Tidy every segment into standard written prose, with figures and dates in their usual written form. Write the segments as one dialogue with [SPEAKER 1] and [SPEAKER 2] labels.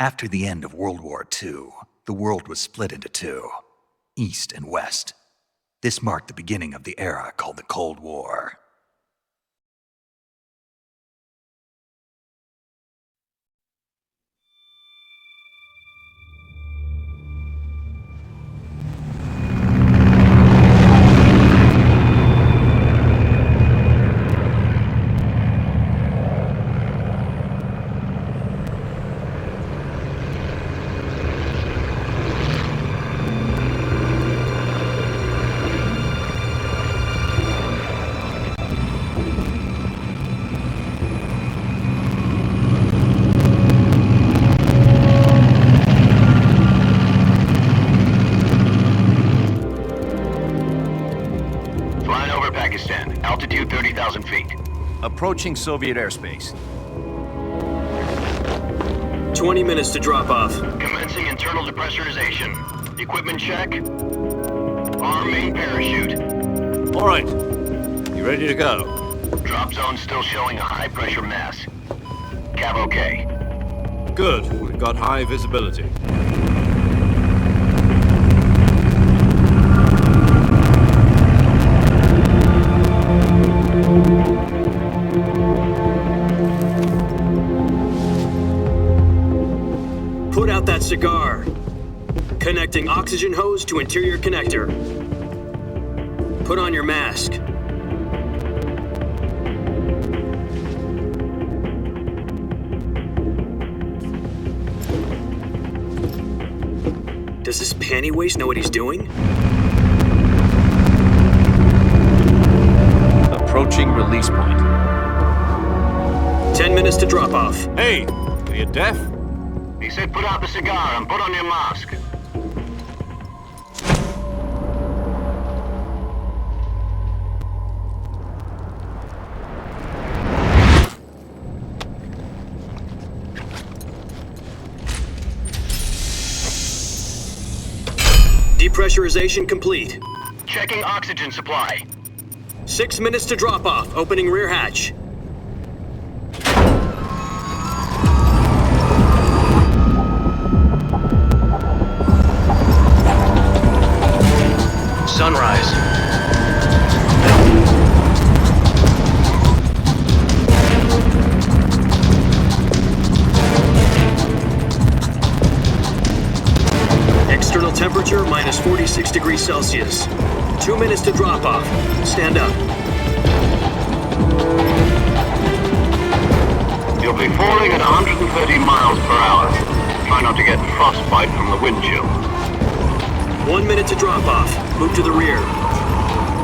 [SPEAKER 1] After the end of World War II, the world was split into two, East and West. This marked the beginning of the era called the Cold War.
[SPEAKER 2] Altitude 30,000 feet.
[SPEAKER 3] Approaching Soviet airspace.
[SPEAKER 4] 20 minutes to drop off.
[SPEAKER 2] Commencing internal depressurization. Equipment check. Arm main parachute.
[SPEAKER 3] All right. You ready to go?
[SPEAKER 2] Drop zone still showing a high pressure mass. Cav okay.
[SPEAKER 3] Good. We've got high visibility.
[SPEAKER 4] Put out that cigar. Connecting oxygen hose to interior connector. Put on your mask. Does this panty waste know what he's doing?
[SPEAKER 3] Approaching release point.
[SPEAKER 4] 10 minutes to drop off.
[SPEAKER 3] Hey, are you deaf?
[SPEAKER 2] He said put out the cigar and put on your mask.
[SPEAKER 4] Depressurization complete.
[SPEAKER 2] Checking oxygen supply.
[SPEAKER 4] 6 minutes to drop off. Opening rear hatch.
[SPEAKER 2] Sunrise.
[SPEAKER 4] External temperature minus 46 degrees Celsius. 2 minutes to drop off. Stand up.
[SPEAKER 2] You'll be falling at 130 miles per hour. Try not to get frostbite from the wind chill.
[SPEAKER 4] 1 minute to drop off. Move to the rear.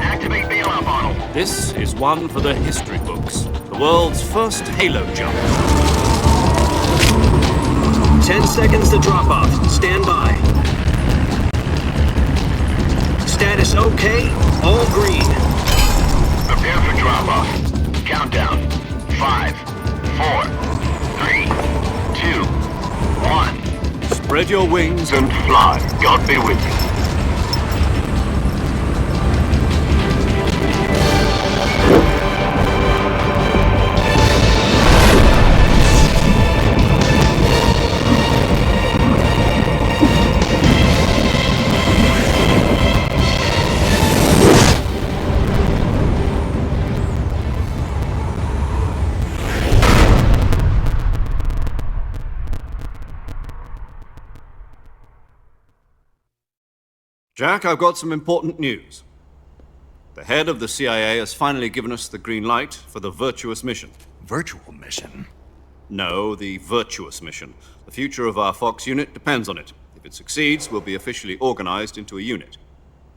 [SPEAKER 2] Activate bailout model.
[SPEAKER 3] This is one for the history books. The world's first halo jump.
[SPEAKER 4] 10 seconds to drop off. Stand by. Status okay. All green.
[SPEAKER 2] Prepare for drop off. Countdown. 5, 4, 3, 2, 1.
[SPEAKER 3] Spread your wings
[SPEAKER 2] And fly. God be with you.
[SPEAKER 3] Jack, I've got some important news. The head of the CIA has finally given us the green light for the Virtuous mission.
[SPEAKER 1] Virtual mission?
[SPEAKER 3] No, the Virtuous mission. The future of our Fox unit depends on it. If it succeeds, we'll be officially organized into a unit.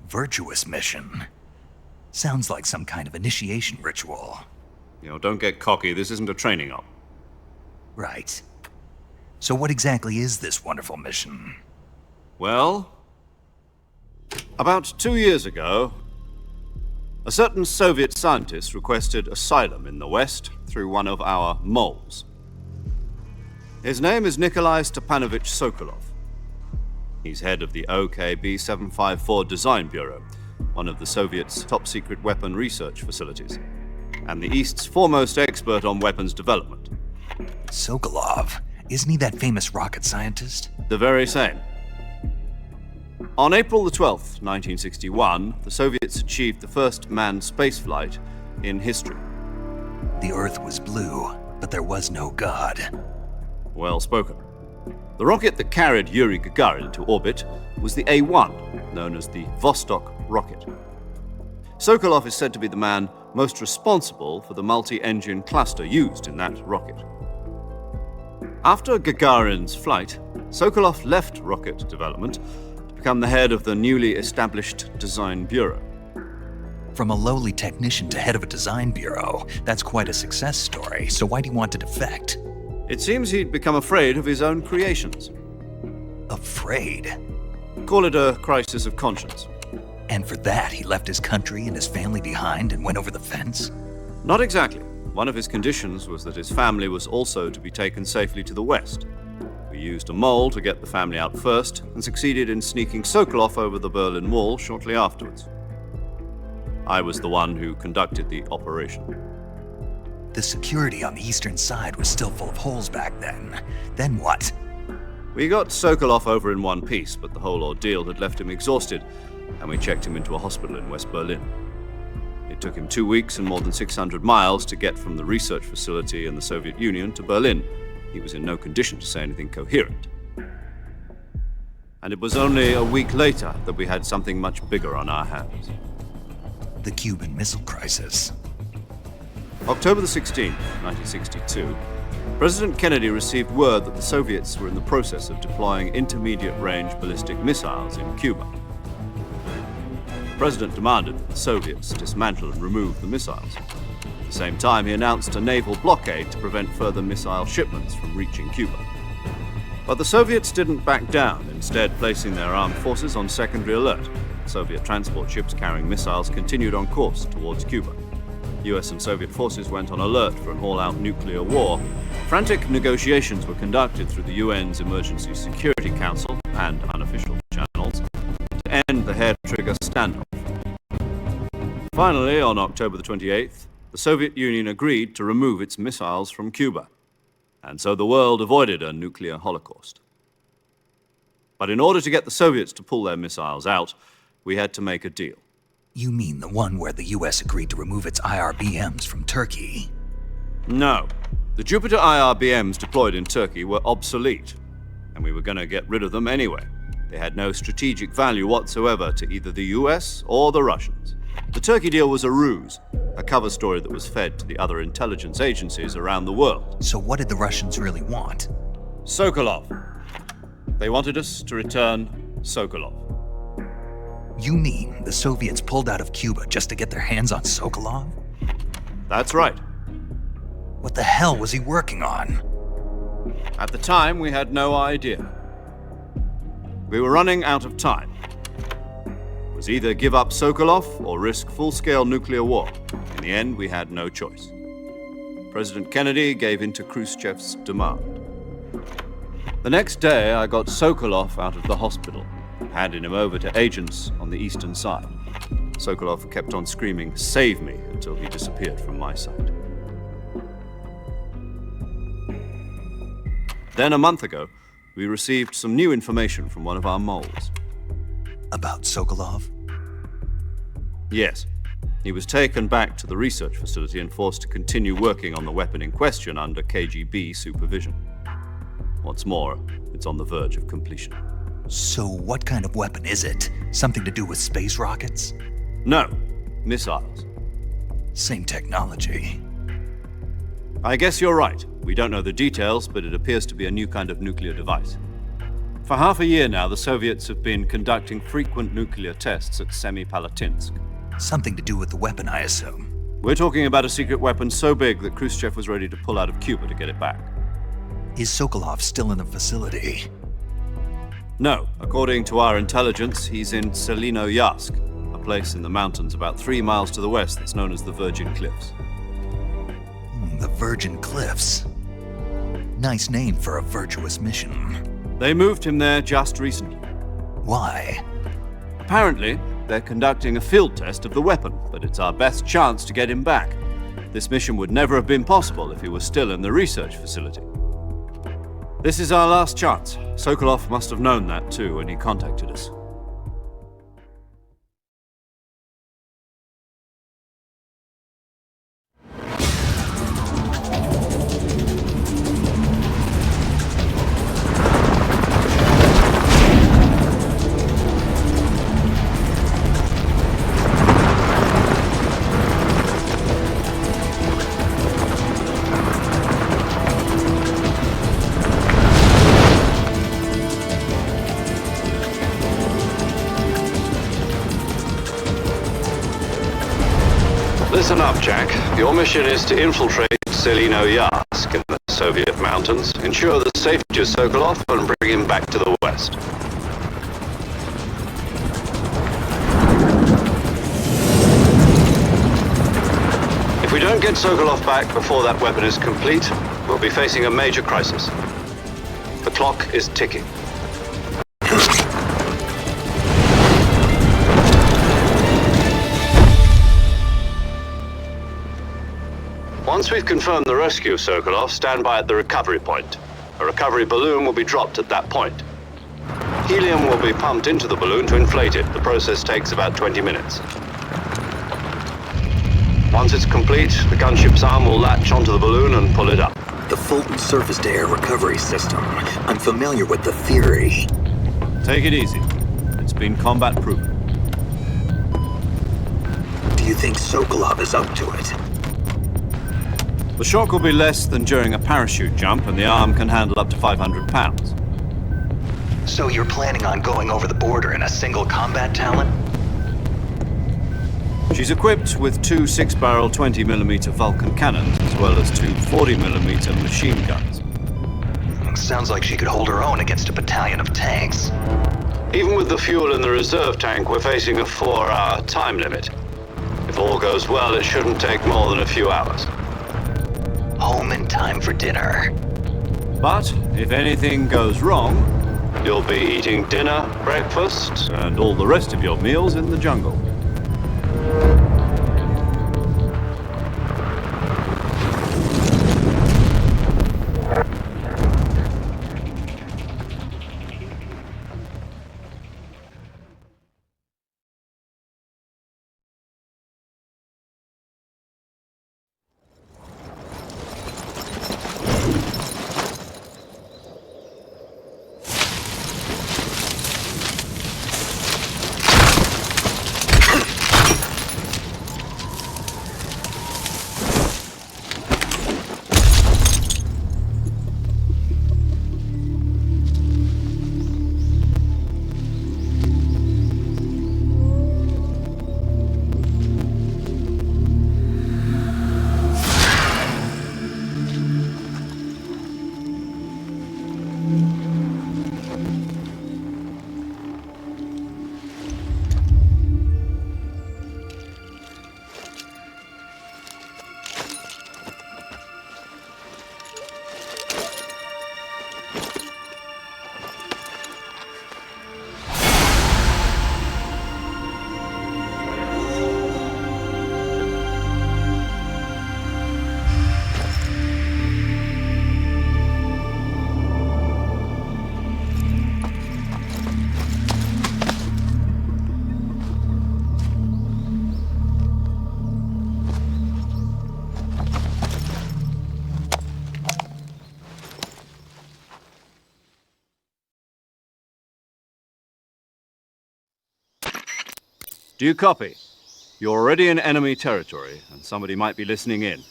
[SPEAKER 1] Virtuous mission? Sounds like some kind of initiation ritual.
[SPEAKER 3] Don't get cocky. This isn't a training op.
[SPEAKER 1] Right. So what exactly is this wonderful mission?
[SPEAKER 3] Well, about 2 years ago, a certain Soviet scientist requested asylum in the West through one of our moles. His name is Nikolai Stepanovich Sokolov. He's head of the OKB-754 Design Bureau, one of the Soviets' top-secret weapon research facilities, and the East's foremost expert on weapons development.
[SPEAKER 1] Sokolov? Isn't he that famous rocket scientist?
[SPEAKER 3] The very same. On April the 12th, 1961, the Soviets achieved the first manned spaceflight in history.
[SPEAKER 1] The Earth was blue, but there was no God.
[SPEAKER 3] Well spoken. The rocket that carried Yuri Gagarin into orbit was the A-1, known as the Vostok rocket. Sokolov is said to be the man most responsible for the multi-engine cluster used in that rocket. After Gagarin's flight, Sokolov left rocket development to become the head of the newly established Design Bureau.
[SPEAKER 1] From a lowly technician to head of a design bureau, that's quite a success story, so why do you want to defect?
[SPEAKER 3] It seems he'd become afraid of his own creations.
[SPEAKER 1] Afraid?
[SPEAKER 3] Call it a crisis of conscience.
[SPEAKER 1] And for that, he left his country and his family behind and went over the fence?
[SPEAKER 3] Not exactly. One of his conditions was that his family was also to be taken safely to the west. We used a mole to get the family out first and succeeded in sneaking Sokolov over the Berlin Wall shortly afterwards. I was the one who conducted the operation.
[SPEAKER 1] The security on the eastern side was still full of holes back then. Then what?
[SPEAKER 3] We got Sokolov over in one piece, but the whole ordeal had left him exhausted, and we checked him into a hospital in West Berlin. It took him 2 weeks and more than 600 miles to get from the research facility in the Soviet Union to Berlin. He was in no condition to say anything coherent. And it was only a week later that we had something much bigger on our hands.
[SPEAKER 1] The Cuban Missile Crisis.
[SPEAKER 3] October the 16th, 1962, President Kennedy received word that the Soviets were in the process of deploying intermediate-range ballistic missiles in Cuba. The President demanded that the Soviets dismantle and remove the missiles. At the same time, he announced a naval blockade to prevent further missile shipments from reaching Cuba. But the Soviets didn't back down, instead placing their armed forces on secondary alert. Soviet transport ships carrying missiles continued on course towards Cuba. US and Soviet forces went on alert for an all-out nuclear war. Frantic negotiations were conducted through the UN's Emergency Security Council and unofficial channels to end the hair-trigger standoff. Finally, on October the 28th, the Soviet Union agreed to remove its missiles from Cuba, and so the world avoided a nuclear holocaust. But in order to get the Soviets to pull their missiles out, we had to make a deal.
[SPEAKER 1] You mean the one where the US agreed to remove its IRBMs from Turkey?
[SPEAKER 3] No. The Jupiter IRBMs deployed in Turkey were obsolete, and we were going to get rid of them anyway. They had no strategic value whatsoever to either the US or the Russians. The Turkey deal was a ruse, a cover story that was fed to the other intelligence agencies around the world.
[SPEAKER 1] So what did the Russians really want?
[SPEAKER 3] Sokolov. They wanted us to return Sokolov.
[SPEAKER 1] You mean the Soviets pulled out of Cuba just to get their hands on Sokolov?
[SPEAKER 3] That's right.
[SPEAKER 1] What the hell was he working on?
[SPEAKER 3] At the time, we had no idea. We were running out of time. It was either give up Sokolov or risk full-scale nuclear war. In the end, we had no choice. President Kennedy gave in to Khrushchev's demand. The next day, I got Sokolov out of the hospital, handing him over to agents on the eastern side. Sokolov kept on screaming, "Save me," until he disappeared from my sight. Then a month ago, we received some new information from one of our moles.
[SPEAKER 1] About Sokolov?
[SPEAKER 3] Yes. He was taken back to the research facility and forced to continue working on the weapon in question under KGB supervision. What's more, it's on the verge of completion.
[SPEAKER 1] So what kind of weapon is it? Something to do with space rockets?
[SPEAKER 3] No, missiles.
[SPEAKER 1] Same technology.
[SPEAKER 3] I guess you're right. We don't know the details, but it appears to be a new kind of nuclear device. For half a year now, the Soviets have been conducting frequent nuclear tests at Semipalatinsk.
[SPEAKER 1] Something to do with the weapon, I assume.
[SPEAKER 3] We're talking about a secret weapon so big that Khrushchev was ready to pull out of Cuba to get it back.
[SPEAKER 1] Is Sokolov still in the facility?
[SPEAKER 3] No. According to our intelligence, he's in Selinoyarsk, a place in the mountains about 3 miles to the west that's known as the Virgin Cliffs.
[SPEAKER 1] The Virgin Cliffs. Nice name for a virtuous mission.
[SPEAKER 3] They moved him there just recently.
[SPEAKER 1] Why?
[SPEAKER 3] Apparently, they're conducting a field test of the weapon, but it's our best chance to get him back. This mission would never have been possible if he was still in the research facility. This is our last chance. Sokolov must have known that too when he contacted us.
[SPEAKER 2] Listen up, Jack. Your mission is to infiltrate Selino-Yarsk in the Soviet mountains, ensure the safety of Sokolov, and bring him back to the West. If we don't get Sokolov back before that weapon is complete, we'll be facing a major crisis. The clock is ticking. Once we've confirmed the rescue of Sokolov, stand by at the recovery point. A recovery balloon will be dropped at that point. Helium will be pumped into the balloon to inflate it. The process takes about 20 minutes. Once it's complete, the gunship's arm will latch onto the balloon and pull it up.
[SPEAKER 5] The Fulton surface-to-air recovery system. I'm familiar with the theory.
[SPEAKER 3] Take it easy. It's been combat-proven.
[SPEAKER 5] Do you think Sokolov is up to it?
[SPEAKER 3] The shock will be less than during a parachute jump, and the arm can handle up to 500 pounds.
[SPEAKER 1] So you're planning on going over the border in a single combat talon?
[SPEAKER 3] She's equipped with two 6-barrel 20mm Vulcan cannons, as well as two 40mm machine guns.
[SPEAKER 1] Sounds like she could hold her own against a battalion of tanks.
[SPEAKER 2] Even with the fuel in the reserve tank, we're facing a 4-hour time limit. If all goes well, it shouldn't take more than a few hours.
[SPEAKER 1] Home in time for dinner.
[SPEAKER 3] But if anything goes wrong,
[SPEAKER 2] You'll be eating dinner, breakfast,
[SPEAKER 3] and all the rest of your meals in the jungle. Do you copy? You're already in enemy territory, and somebody might be listening in.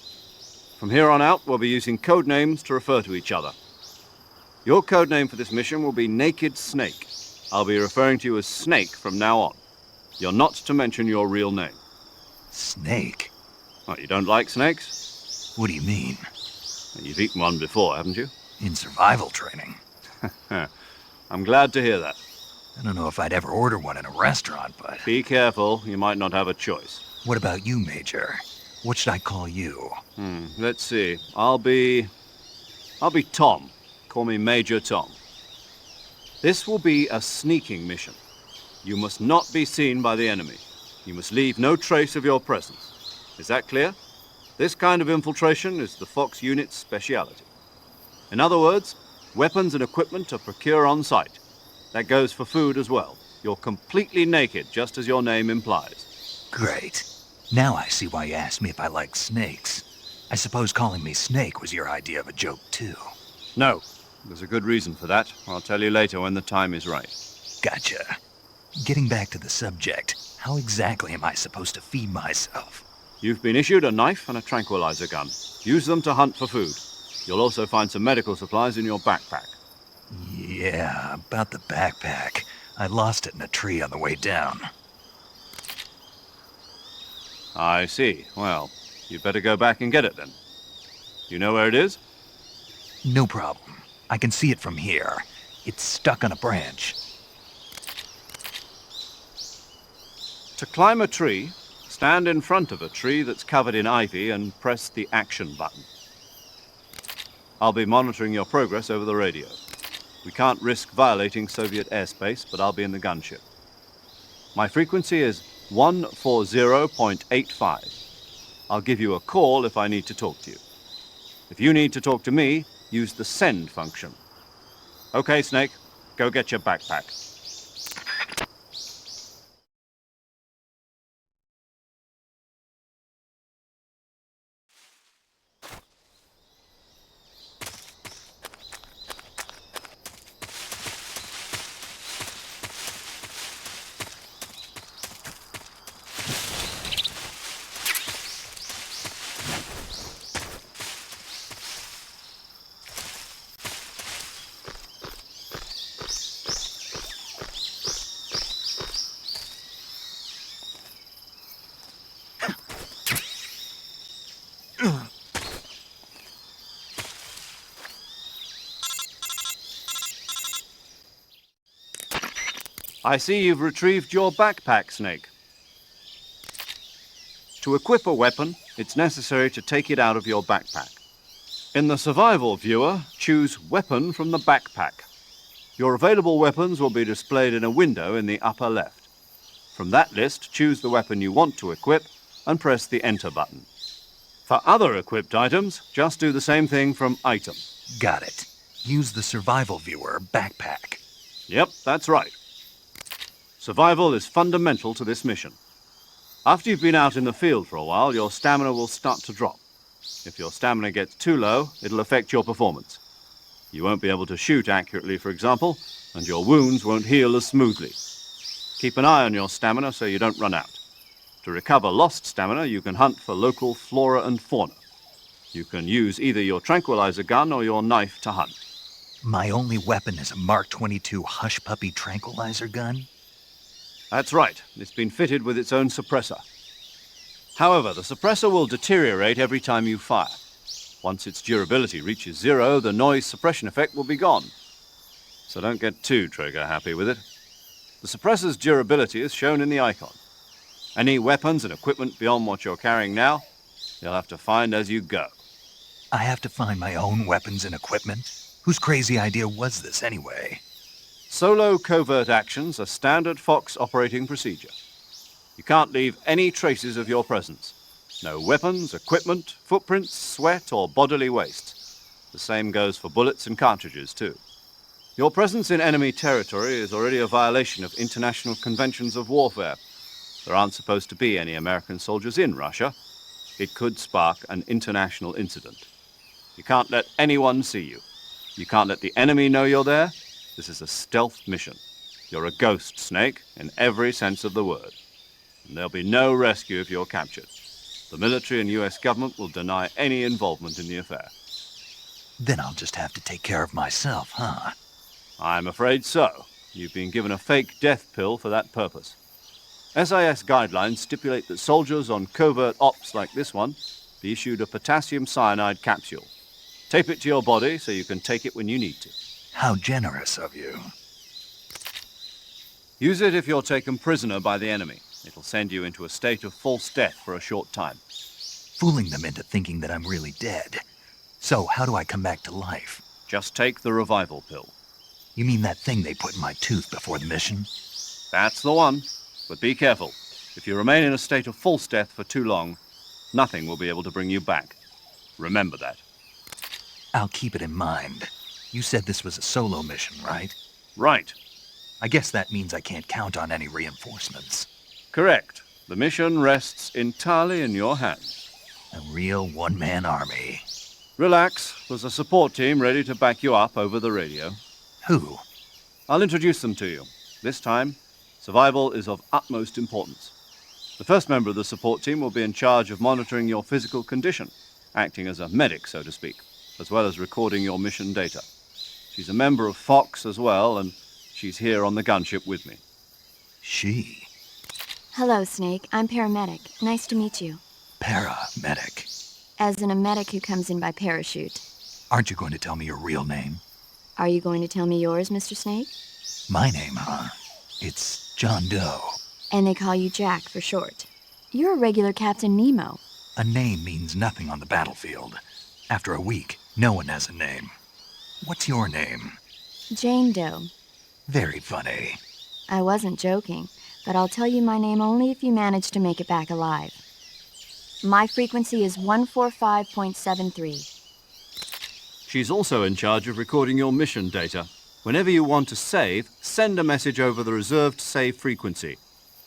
[SPEAKER 3] From here on out, we'll be using code names to refer to each other. Your code name for this mission will be Naked Snake. I'll be referring to you as Snake from now on. You're not to mention your real name.
[SPEAKER 1] Snake?
[SPEAKER 3] What, you don't like snakes?
[SPEAKER 1] What do you mean?
[SPEAKER 3] You've eaten one before, haven't you?
[SPEAKER 1] In survival training.
[SPEAKER 3] I'm glad to hear that.
[SPEAKER 1] I don't know if I'd ever order one in a restaurant, but...
[SPEAKER 3] Be careful, you might not have a choice.
[SPEAKER 1] What about you, Major? What should I call you?
[SPEAKER 3] Let's see. I'll be Tom. Call me Major Tom. This will be a sneaking mission. You must not be seen by the enemy. You must leave no trace of your presence. Is that clear? This kind of infiltration is the Fox unit's speciality. In other words, Weapons and equipment to procure on site. That goes for food as well. You're completely naked, just as your name implies.
[SPEAKER 1] Great. Now I see why you asked me if I like snakes. I suppose calling me Snake was your idea of a joke, too.
[SPEAKER 3] No, there's a good reason for that. I'll tell you later when the time is right.
[SPEAKER 1] Gotcha. Getting back to the subject, how exactly am I supposed to feed myself?
[SPEAKER 3] You've been issued a knife and a tranquilizer gun. Use them to hunt for food. You'll also find some medical supplies in your backpack.
[SPEAKER 1] Yeah, about the backpack. I lost it in a tree on the way down.
[SPEAKER 3] I see. Well, you'd better go back and get it then. You know where it is?
[SPEAKER 1] No problem. I can see it from here. It's stuck on a branch.
[SPEAKER 3] To climb a tree, stand in front of a tree that's covered in ivy and press the action button. I'll be monitoring your progress over the radio. We can't risk violating Soviet airspace, but I'll be in the gunship. My frequency is 140.85. I'll give you a call if I need to talk to you. If you need to talk to me, use the send function. Okay, Snake, go get your backpack. I see you've retrieved your backpack, Snake. To equip a weapon, it's necessary to take it out of your backpack. In the survival viewer, choose Weapon from the backpack. Your available weapons will be displayed in a window in the upper left. From that list, choose the weapon you want to equip and press the Enter button. For other equipped items, just do the same thing from Item.
[SPEAKER 1] Got it. Use the survival viewer backpack.
[SPEAKER 3] Yep, that's right. Survival is fundamental to this mission. After you've been out in the field for a while, your stamina will start to drop. If your stamina gets too low, it'll affect your performance. You won't be able to shoot accurately, for example, and your wounds won't heal as smoothly. Keep an eye on your stamina so you don't run out. To recover lost stamina, you can hunt for local flora and fauna. You can use either your tranquilizer gun or your knife to hunt.
[SPEAKER 1] My only weapon is a Mark 22 Hush Puppy tranquilizer gun?
[SPEAKER 3] That's right. It's been fitted with its own suppressor. However, the suppressor will deteriorate every time you fire. Once its durability reaches 0, the noise suppression effect will be gone. So don't get too trigger-happy with it. The suppressor's durability is shown in the icon. Any weapons and equipment beyond what you're carrying now, you'll have to find as you go.
[SPEAKER 1] I have to find my own weapons and equipment? Whose crazy idea was this anyway?
[SPEAKER 3] Solo covert actions are standard Fox operating procedure. You can't leave any traces of your presence. No weapons, equipment, footprints, sweat, or bodily waste. The same goes for bullets and cartridges, too. Your presence in enemy territory is already a violation of international conventions of warfare. There aren't supposed to be any American soldiers in Russia. It could spark an international incident. You can't let anyone see you. You can't let the enemy know you're there. This is a stealth mission. You're a ghost, Snake, in every sense of the word. And there'll be no rescue if you're captured. The military and US government will deny any involvement in the affair.
[SPEAKER 1] Then I'll just have to take care of myself, huh?
[SPEAKER 3] I'm afraid so. You've been given a fake death pill for that purpose. SIS guidelines stipulate that soldiers on covert ops like this one be issued a potassium cyanide capsule. Tape it to your body so you can take it when you need to.
[SPEAKER 1] How generous of you.
[SPEAKER 3] Use it if you're taken prisoner by the enemy. It'll send you into a state of false death for a short time.
[SPEAKER 1] Fooling them into thinking that I'm really dead. So how do I come back to life?
[SPEAKER 3] Just take the revival pill.
[SPEAKER 1] You mean that thing they put in my tooth before the mission?
[SPEAKER 3] That's the one. But be careful. If you remain in a state of false death for too long, nothing will be able to bring you back. Remember that.
[SPEAKER 1] I'll keep it in mind. You said this was a solo mission, right?
[SPEAKER 3] Right.
[SPEAKER 1] I guess that means I can't count on any reinforcements.
[SPEAKER 3] Correct. The mission rests entirely in your hands.
[SPEAKER 1] A real one-man army.
[SPEAKER 3] Relax. There's a support team ready to back you up over the radio.
[SPEAKER 1] Who?
[SPEAKER 3] I'll introduce them to you. This time, survival is of utmost importance. The first member of the support team will be in charge of monitoring your physical condition, acting as a medic, so to speak, as well as recording your mission data. She's a member of Fox as well, and she's here on the gunship with me.
[SPEAKER 1] She.
[SPEAKER 6] Hello, Snake. I'm paramedic. Nice to meet you.
[SPEAKER 1] Paramedic.
[SPEAKER 6] As in a medic who comes in by parachute.
[SPEAKER 1] Aren't you going to tell me your real name?
[SPEAKER 6] Are you going to tell me yours, Mr. Snake?
[SPEAKER 1] My name, huh? It's John Doe.
[SPEAKER 6] And they call you Jack for short. You're a regular Captain Nemo.
[SPEAKER 1] A name means nothing on the battlefield. After a week, no one has a name. What's your name?
[SPEAKER 6] Jane Doe.
[SPEAKER 1] Very funny.
[SPEAKER 6] I wasn't joking, but I'll tell you my name only if you manage to make it back alive. My frequency is 145.73.
[SPEAKER 3] She's also in charge of recording your mission data. Whenever you want to save, send a message over the reserved save frequency,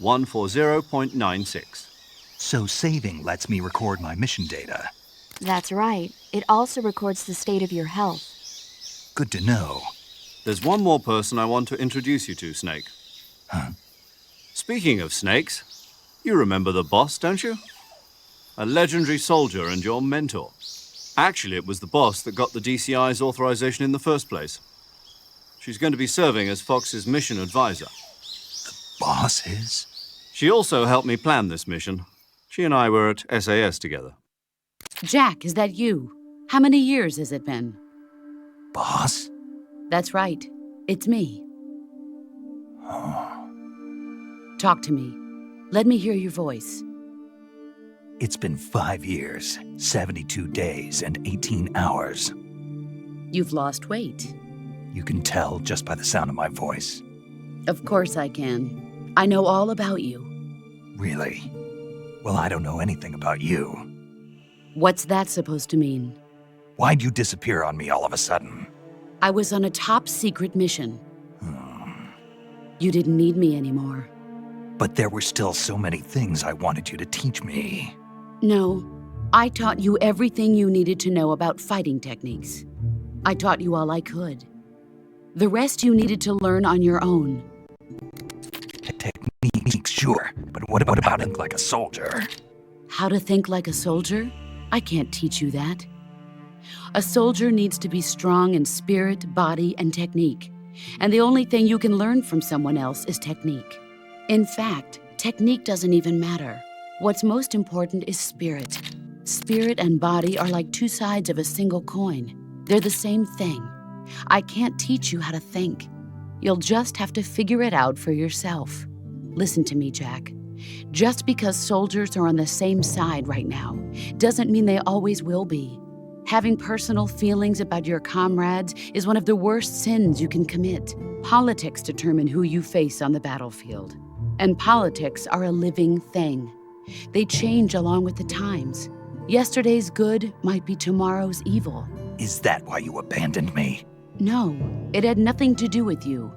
[SPEAKER 3] 140.96.
[SPEAKER 1] So saving lets me record my mission data.
[SPEAKER 6] That's right. It also records the state of your health.
[SPEAKER 1] Good to know.
[SPEAKER 3] There's one more person I want to introduce you to, Snake.
[SPEAKER 1] Huh?
[SPEAKER 3] Speaking of snakes, you remember the boss, don't you? A legendary soldier and your mentor. Actually, it was the boss that got the DCI's authorization in the first place. She's going to be serving as Fox's mission advisor.
[SPEAKER 1] Boss is?
[SPEAKER 3] She also helped me plan this mission. She and I were at SAS together.
[SPEAKER 7] Jack, is that you? How many years has it been?
[SPEAKER 1] Boss?
[SPEAKER 7] That's right. It's me.
[SPEAKER 1] Oh.
[SPEAKER 7] Talk to me. Let me hear your voice.
[SPEAKER 1] It's been 5 years, 72 days, and 18 hours.
[SPEAKER 7] You've lost weight.
[SPEAKER 1] You can tell just by the sound of my voice.
[SPEAKER 7] Of course I can. I know all about you.
[SPEAKER 1] Really? Well, I don't know anything about you.
[SPEAKER 7] What's that supposed to mean?
[SPEAKER 1] Why'd you disappear on me all of a sudden?
[SPEAKER 7] I was on a top-secret mission. You didn't need me anymore.
[SPEAKER 1] But there were still so many things I wanted you to teach me.
[SPEAKER 7] No, I taught you everything you needed to know about fighting techniques. I taught you all I could. The rest you needed to learn on your own.
[SPEAKER 1] Techniques, sure. But what about think like a soldier?
[SPEAKER 7] How to think like a soldier? I can't teach you that. A soldier needs to be strong in spirit, body, and technique. And the only thing you can learn from someone else is technique. In fact, technique doesn't even matter. What's most important is spirit. Spirit and body are like two sides of a single coin. They're the same thing. I can't teach you how to think. You'll just have to figure it out for yourself. Listen to me, Jack. Just because soldiers are on the same side right now doesn't mean they always will be. Having personal feelings about your comrades is one of the worst sins you can commit. Politics determine who you face on the battlefield. And politics are a living thing. They change along with the times. Yesterday's good might be tomorrow's evil.
[SPEAKER 1] Is that why you abandoned me?
[SPEAKER 7] No, it had nothing to do with you.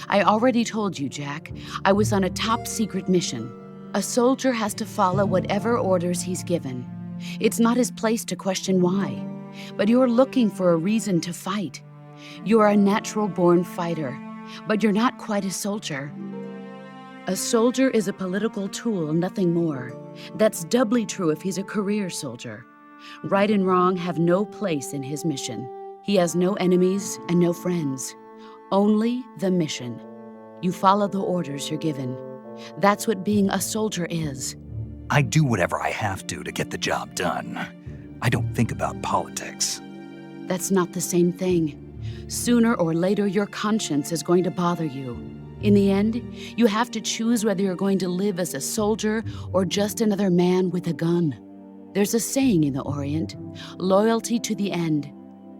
[SPEAKER 7] I already told you, Jack. I was on a top-secret mission. A soldier has to follow whatever orders he's given. It's not his place to question why. But you're looking for a reason to fight. You're a natural-born fighter, but you're not quite a soldier. A soldier is a political tool, nothing more. That's doubly true if he's a career soldier. Right and wrong have no place in his mission. He has no enemies and no friends. Only the mission. You follow the orders you're given. That's what being a soldier is.
[SPEAKER 1] I do whatever I have to get the job done. I don't think about politics.
[SPEAKER 7] That's not the same thing. Sooner or later, your conscience is going to bother you. In the end, you have to choose whether you're going to live as a soldier or just another man with a gun. There's a saying in the Orient, loyalty to the end.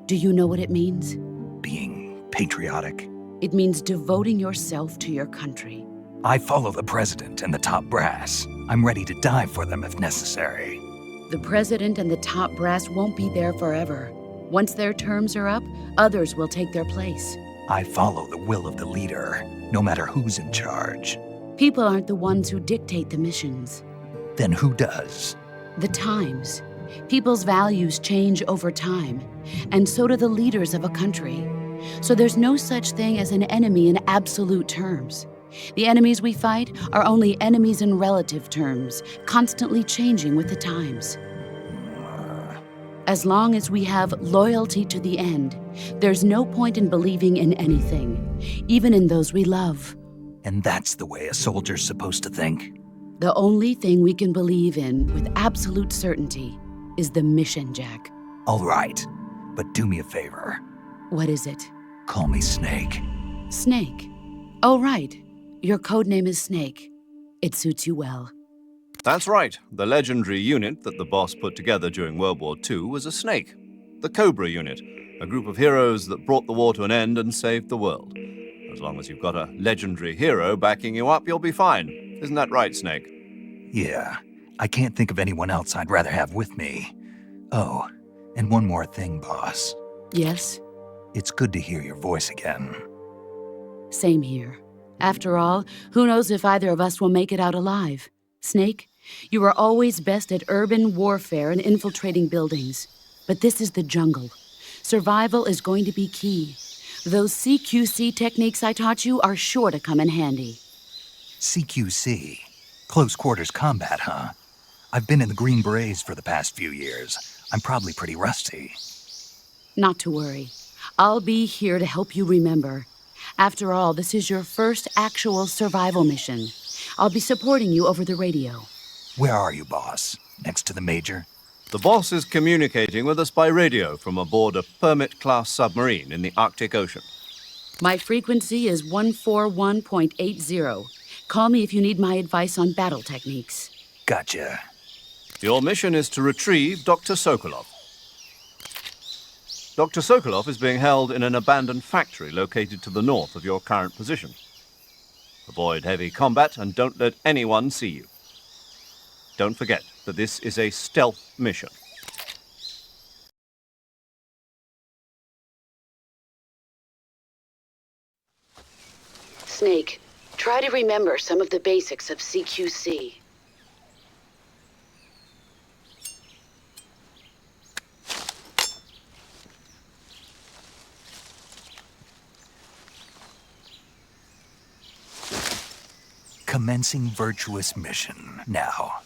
[SPEAKER 7] Do you know what it means?
[SPEAKER 1] Being patriotic.
[SPEAKER 7] It means devoting yourself to your country.
[SPEAKER 1] I follow the president and the top brass. I'm ready to die for them if necessary.
[SPEAKER 7] The president and the top brass won't be there forever. Once their terms are up, others will take their place.
[SPEAKER 1] I follow the will of the leader, no matter who's in charge.
[SPEAKER 7] People aren't the ones who dictate the missions.
[SPEAKER 1] Then who does?
[SPEAKER 7] The times. People's values change over time, and so do the leaders of a country. So there's no such thing as an enemy in absolute terms. The enemies we fight are only enemies in relative terms, constantly changing with the times. As long as we have loyalty to the end, there's no point in believing in anything, even in those we love.
[SPEAKER 1] And that's the way a soldier's supposed to think?
[SPEAKER 7] The only thing we can believe in with absolute certainty is the mission, Jack.
[SPEAKER 1] All right, but do me a favor.
[SPEAKER 7] What is it?
[SPEAKER 1] Call me Snake.
[SPEAKER 7] Snake. Oh, right. Your codename is Snake. It suits you well.
[SPEAKER 3] That's right. The legendary unit that the boss put together during World War II was a snake. The Cobra unit, a group of heroes that brought the war to an end and saved the world. As long as you've got a legendary hero backing you up, you'll be fine. Isn't that right, Snake?
[SPEAKER 1] Yeah, I can't think of anyone else I'd rather have with me. Oh, and one more thing, boss.
[SPEAKER 7] Yes?
[SPEAKER 1] It's good to hear your voice again.
[SPEAKER 7] Same here. After all, who knows if either of us will make it out alive? Snake, you are always best at urban warfare and infiltrating buildings. But this is the jungle. Survival is going to be key. Those CQC techniques I taught you are sure to come in handy.
[SPEAKER 1] CQC? Close quarters combat, huh? I've been in the Green Berets for the past few years. I'm probably pretty rusty.
[SPEAKER 7] Not to worry. I'll be here to help you remember. After all, this is your first actual survival mission. I'll be supporting you over the radio.
[SPEAKER 1] Where are you, boss? Next to the Major?
[SPEAKER 3] The boss is communicating with us by radio from aboard a Permit-class submarine in the Arctic Ocean.
[SPEAKER 7] My frequency is 141.80. Call me if you need my advice on battle techniques.
[SPEAKER 1] Gotcha.
[SPEAKER 3] Your mission is to retrieve Dr. Sokolov. Dr. Sokolov is being held in an abandoned factory located to the north of your current position. Avoid heavy combat and don't let anyone see you. Don't forget that this is a stealth mission.
[SPEAKER 7] Snake, try to remember some of the basics of CQC.
[SPEAKER 1] Commencing virtuous mission now.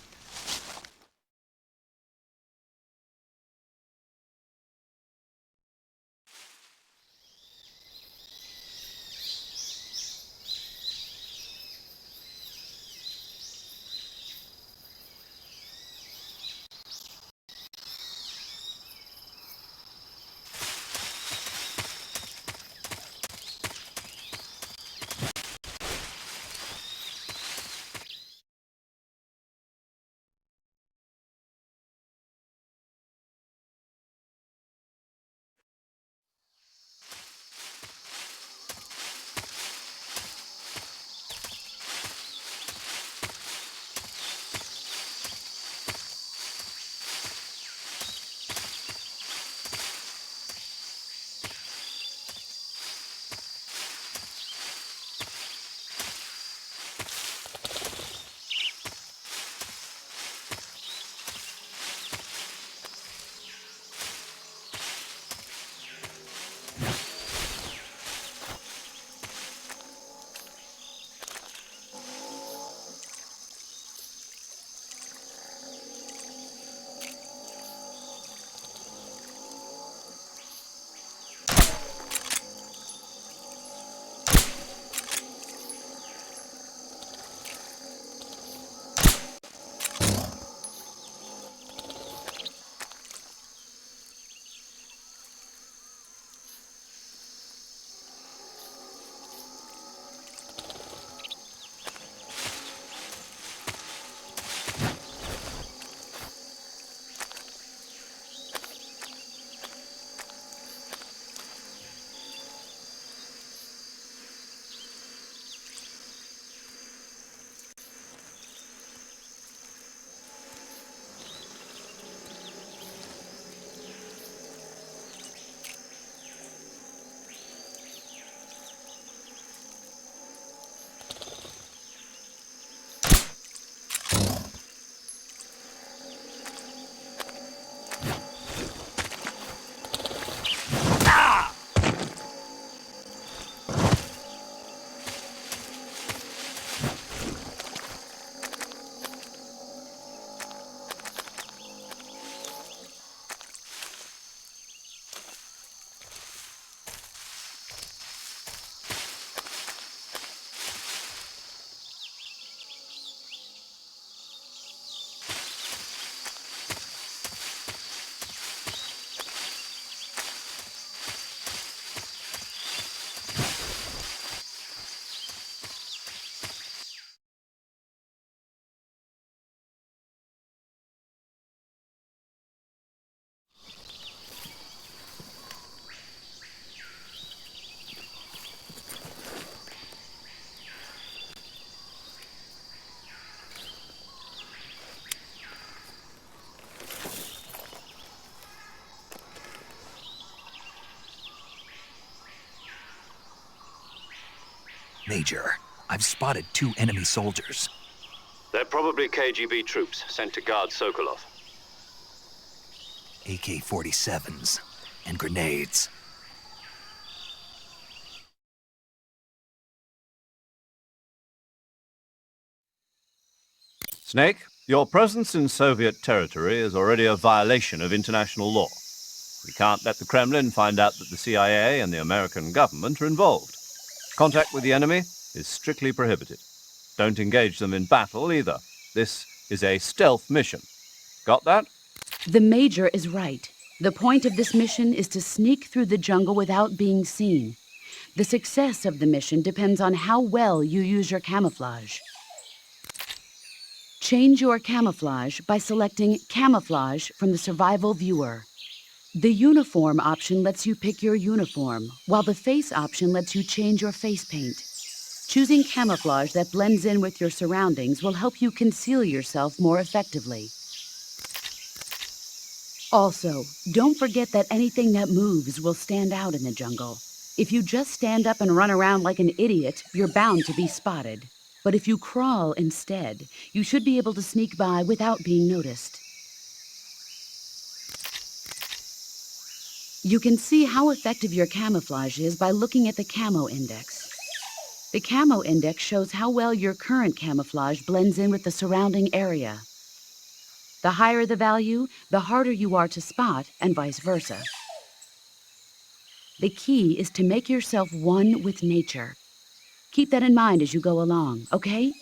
[SPEAKER 1] Major, I've spotted 2 enemy soldiers.
[SPEAKER 2] They're probably KGB troops sent to guard Sokolov.
[SPEAKER 1] AK-47s and grenades.
[SPEAKER 3] Snake, your presence in Soviet territory is already a violation of international law. We can't let the Kremlin find out that the CIA and the American government are involved. Contact with the enemy is strictly prohibited. Don't engage them in battle either. This is a stealth mission. Got that?
[SPEAKER 7] The Major is right. The point of this mission is to sneak through the jungle without being seen. The success of the mission depends on how well you use your camouflage. Change your camouflage by selecting Camouflage from the Survival Viewer. The Uniform option lets you pick your uniform, while the Face option lets you change your face paint. Choosing camouflage that blends in with your surroundings will help you conceal yourself more effectively. Also, don't forget that anything that moves will stand out in the jungle. If you just stand up and run around like an idiot, you're bound to be spotted. But if you crawl instead, you should be able to sneak by without being noticed. You can see how effective your camouflage is by looking at the Camo Index. The Camo Index shows how well your current camouflage blends in with the surrounding area. The higher the value, the harder you are to spot, and vice versa. The key is to make yourself one with nature. Keep that in mind as you go along, okay?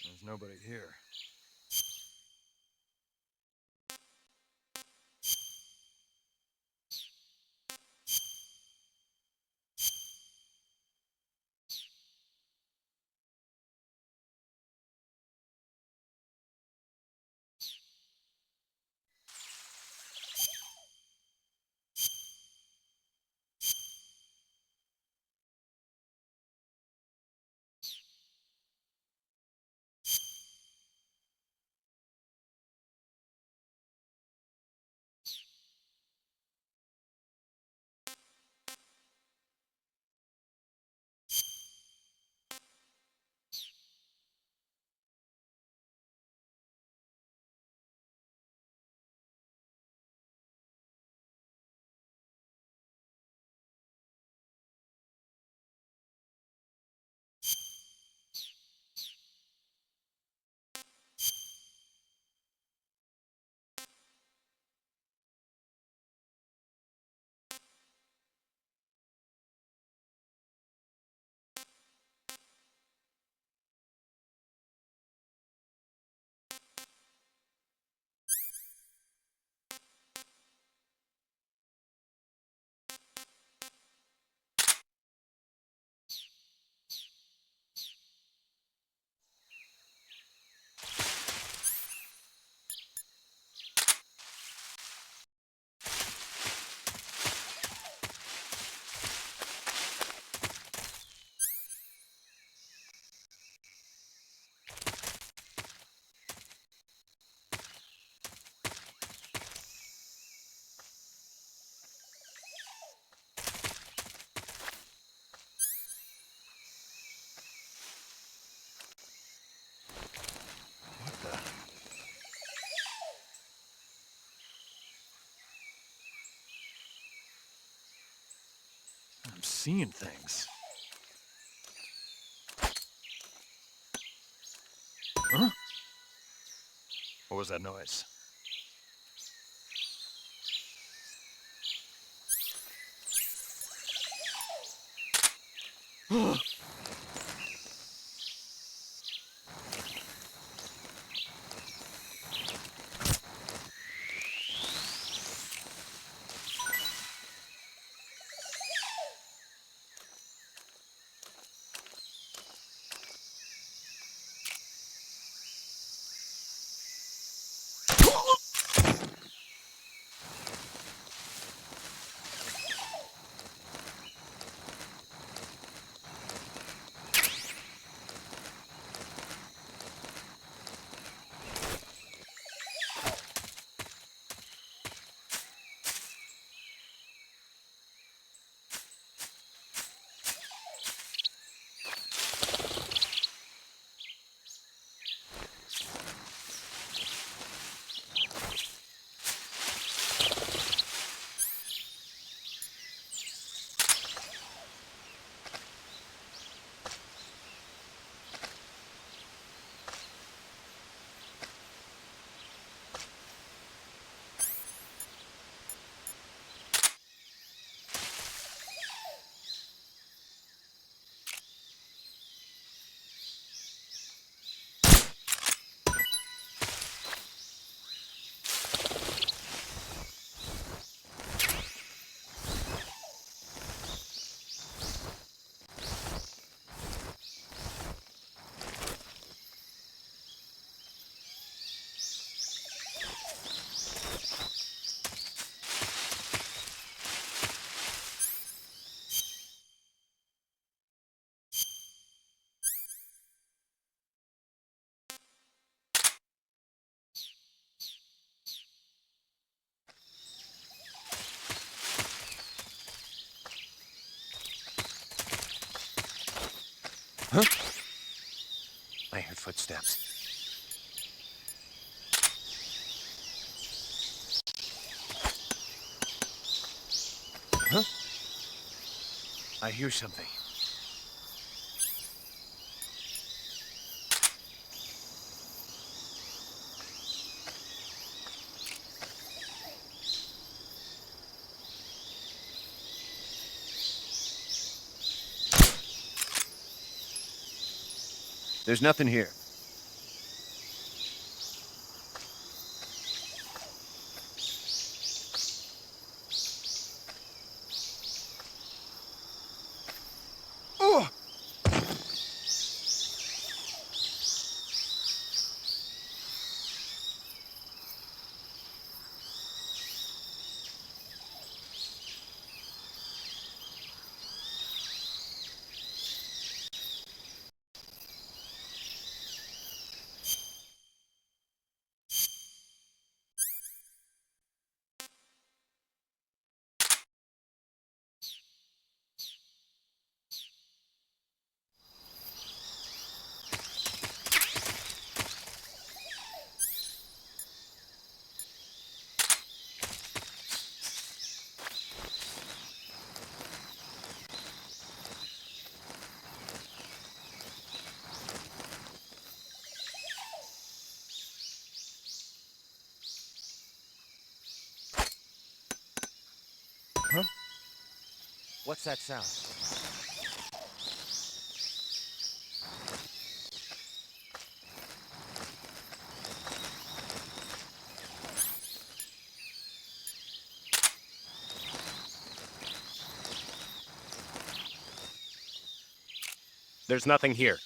[SPEAKER 8] There's nobody here. seeing things. Huh? What was that noise? Huh? I heard footsteps. Huh? I hear something. There's nothing here. Oh! Huh? What's that sound? There's nothing here.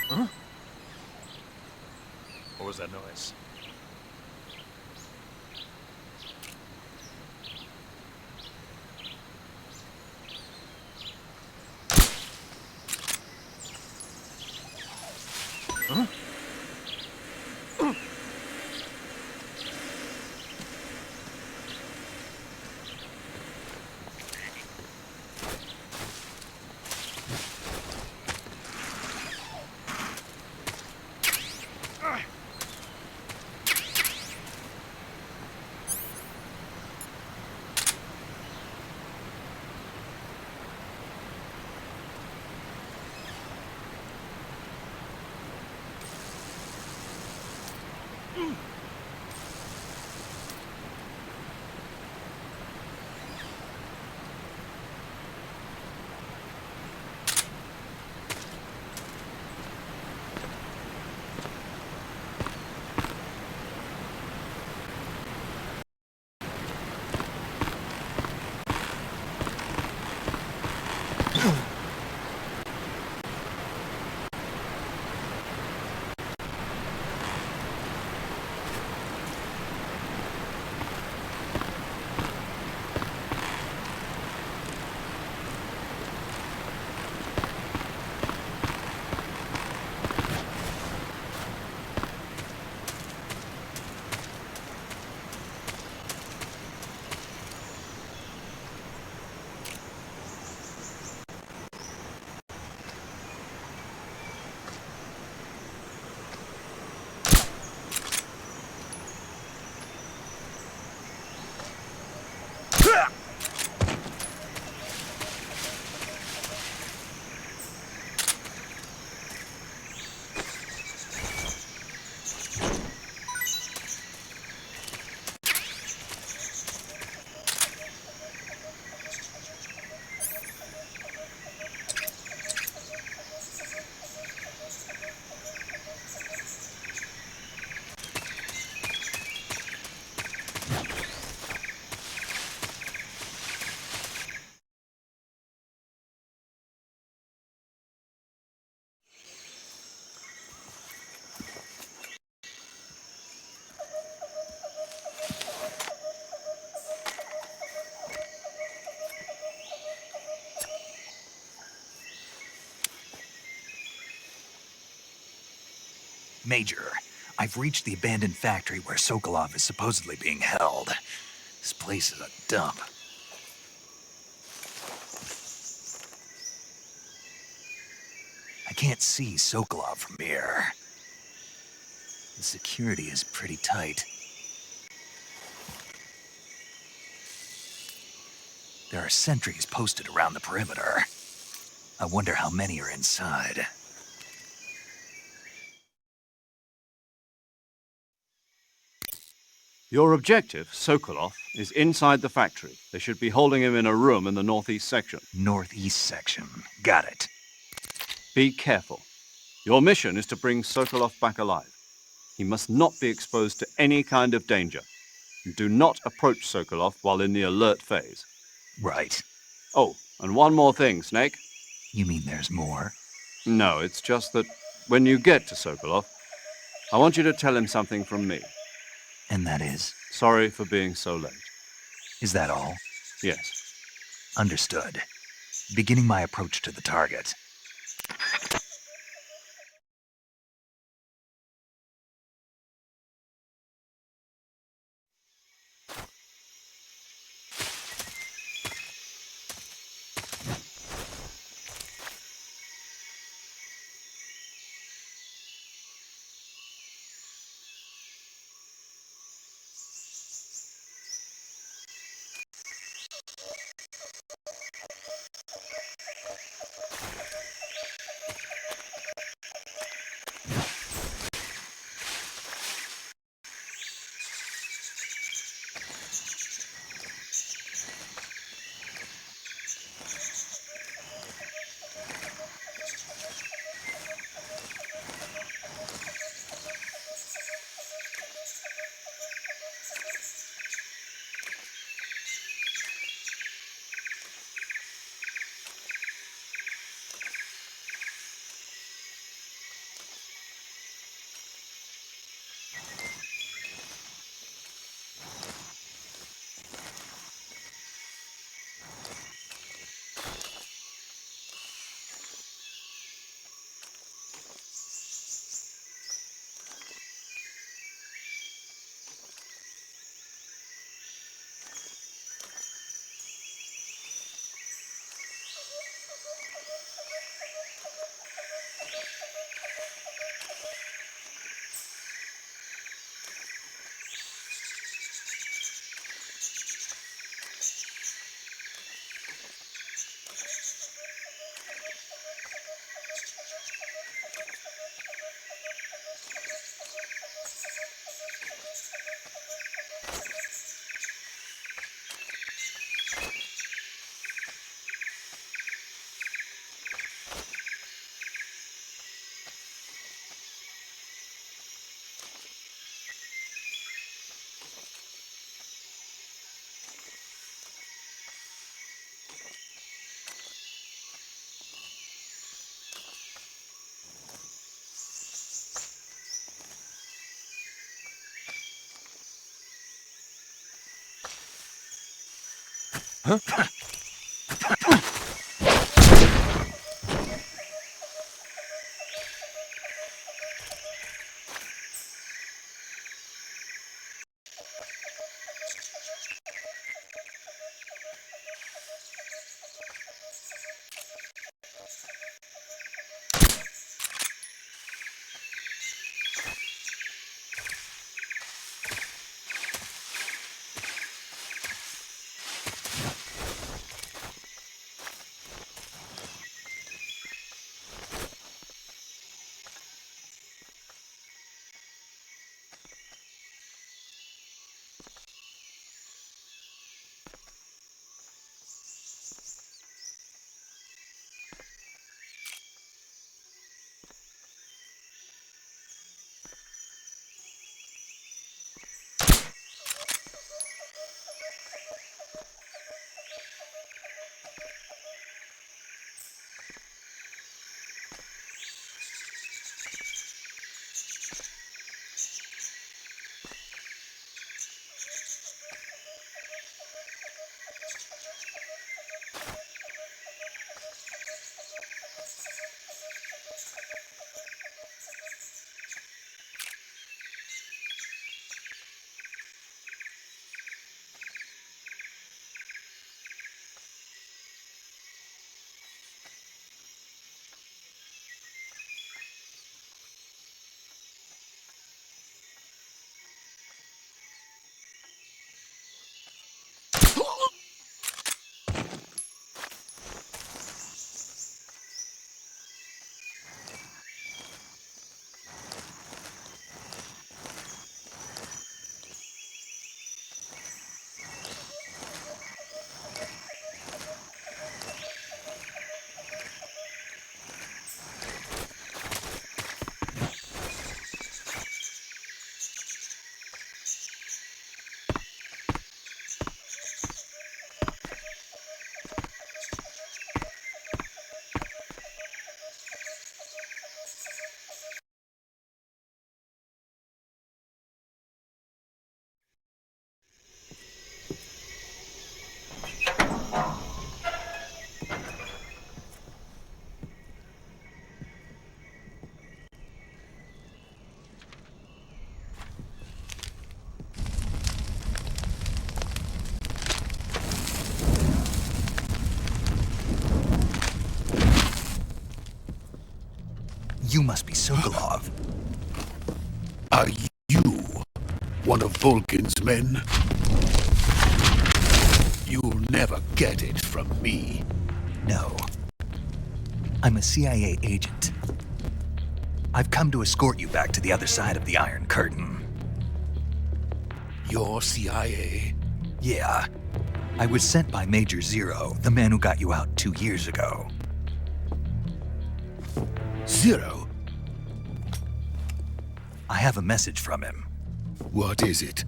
[SPEAKER 8] What was that noise?
[SPEAKER 1] Major, I've reached the abandoned factory where Sokolov is supposedly being held. This place is a dump. I can't see Sokolov from here. The security is pretty tight. There are sentries posted around the perimeter. I wonder how many are inside.
[SPEAKER 3] Your objective, Sokolov, is inside the factory. They should be holding him in a room in the northeast section.
[SPEAKER 1] Northeast section. Got it.
[SPEAKER 3] Be careful. Your mission is to bring Sokolov back alive. He must not be exposed to any kind of danger. Do not approach Sokolov while in the alert phase.
[SPEAKER 1] Right.
[SPEAKER 3] Oh, and one more thing, Snake.
[SPEAKER 1] You mean there's more?
[SPEAKER 3] No, it's just that when you get to Sokolov, I want you to tell him something from me.
[SPEAKER 1] And that is?
[SPEAKER 3] Sorry for being so late.
[SPEAKER 1] Is that all?
[SPEAKER 3] Yes.
[SPEAKER 1] Understood. Beginning my approach to the target. You must be Sokolov.
[SPEAKER 9] Are you one of Vulcan's men? You'll never get it from me.
[SPEAKER 1] No. I'm a CIA agent. I've come to escort you back to the other side of the Iron Curtain.
[SPEAKER 9] You're CIA?
[SPEAKER 1] Yeah. I was sent by Major Zero, the man who got you out 2 years ago.
[SPEAKER 9] Zero?
[SPEAKER 1] I have a message from him.
[SPEAKER 9] What is it?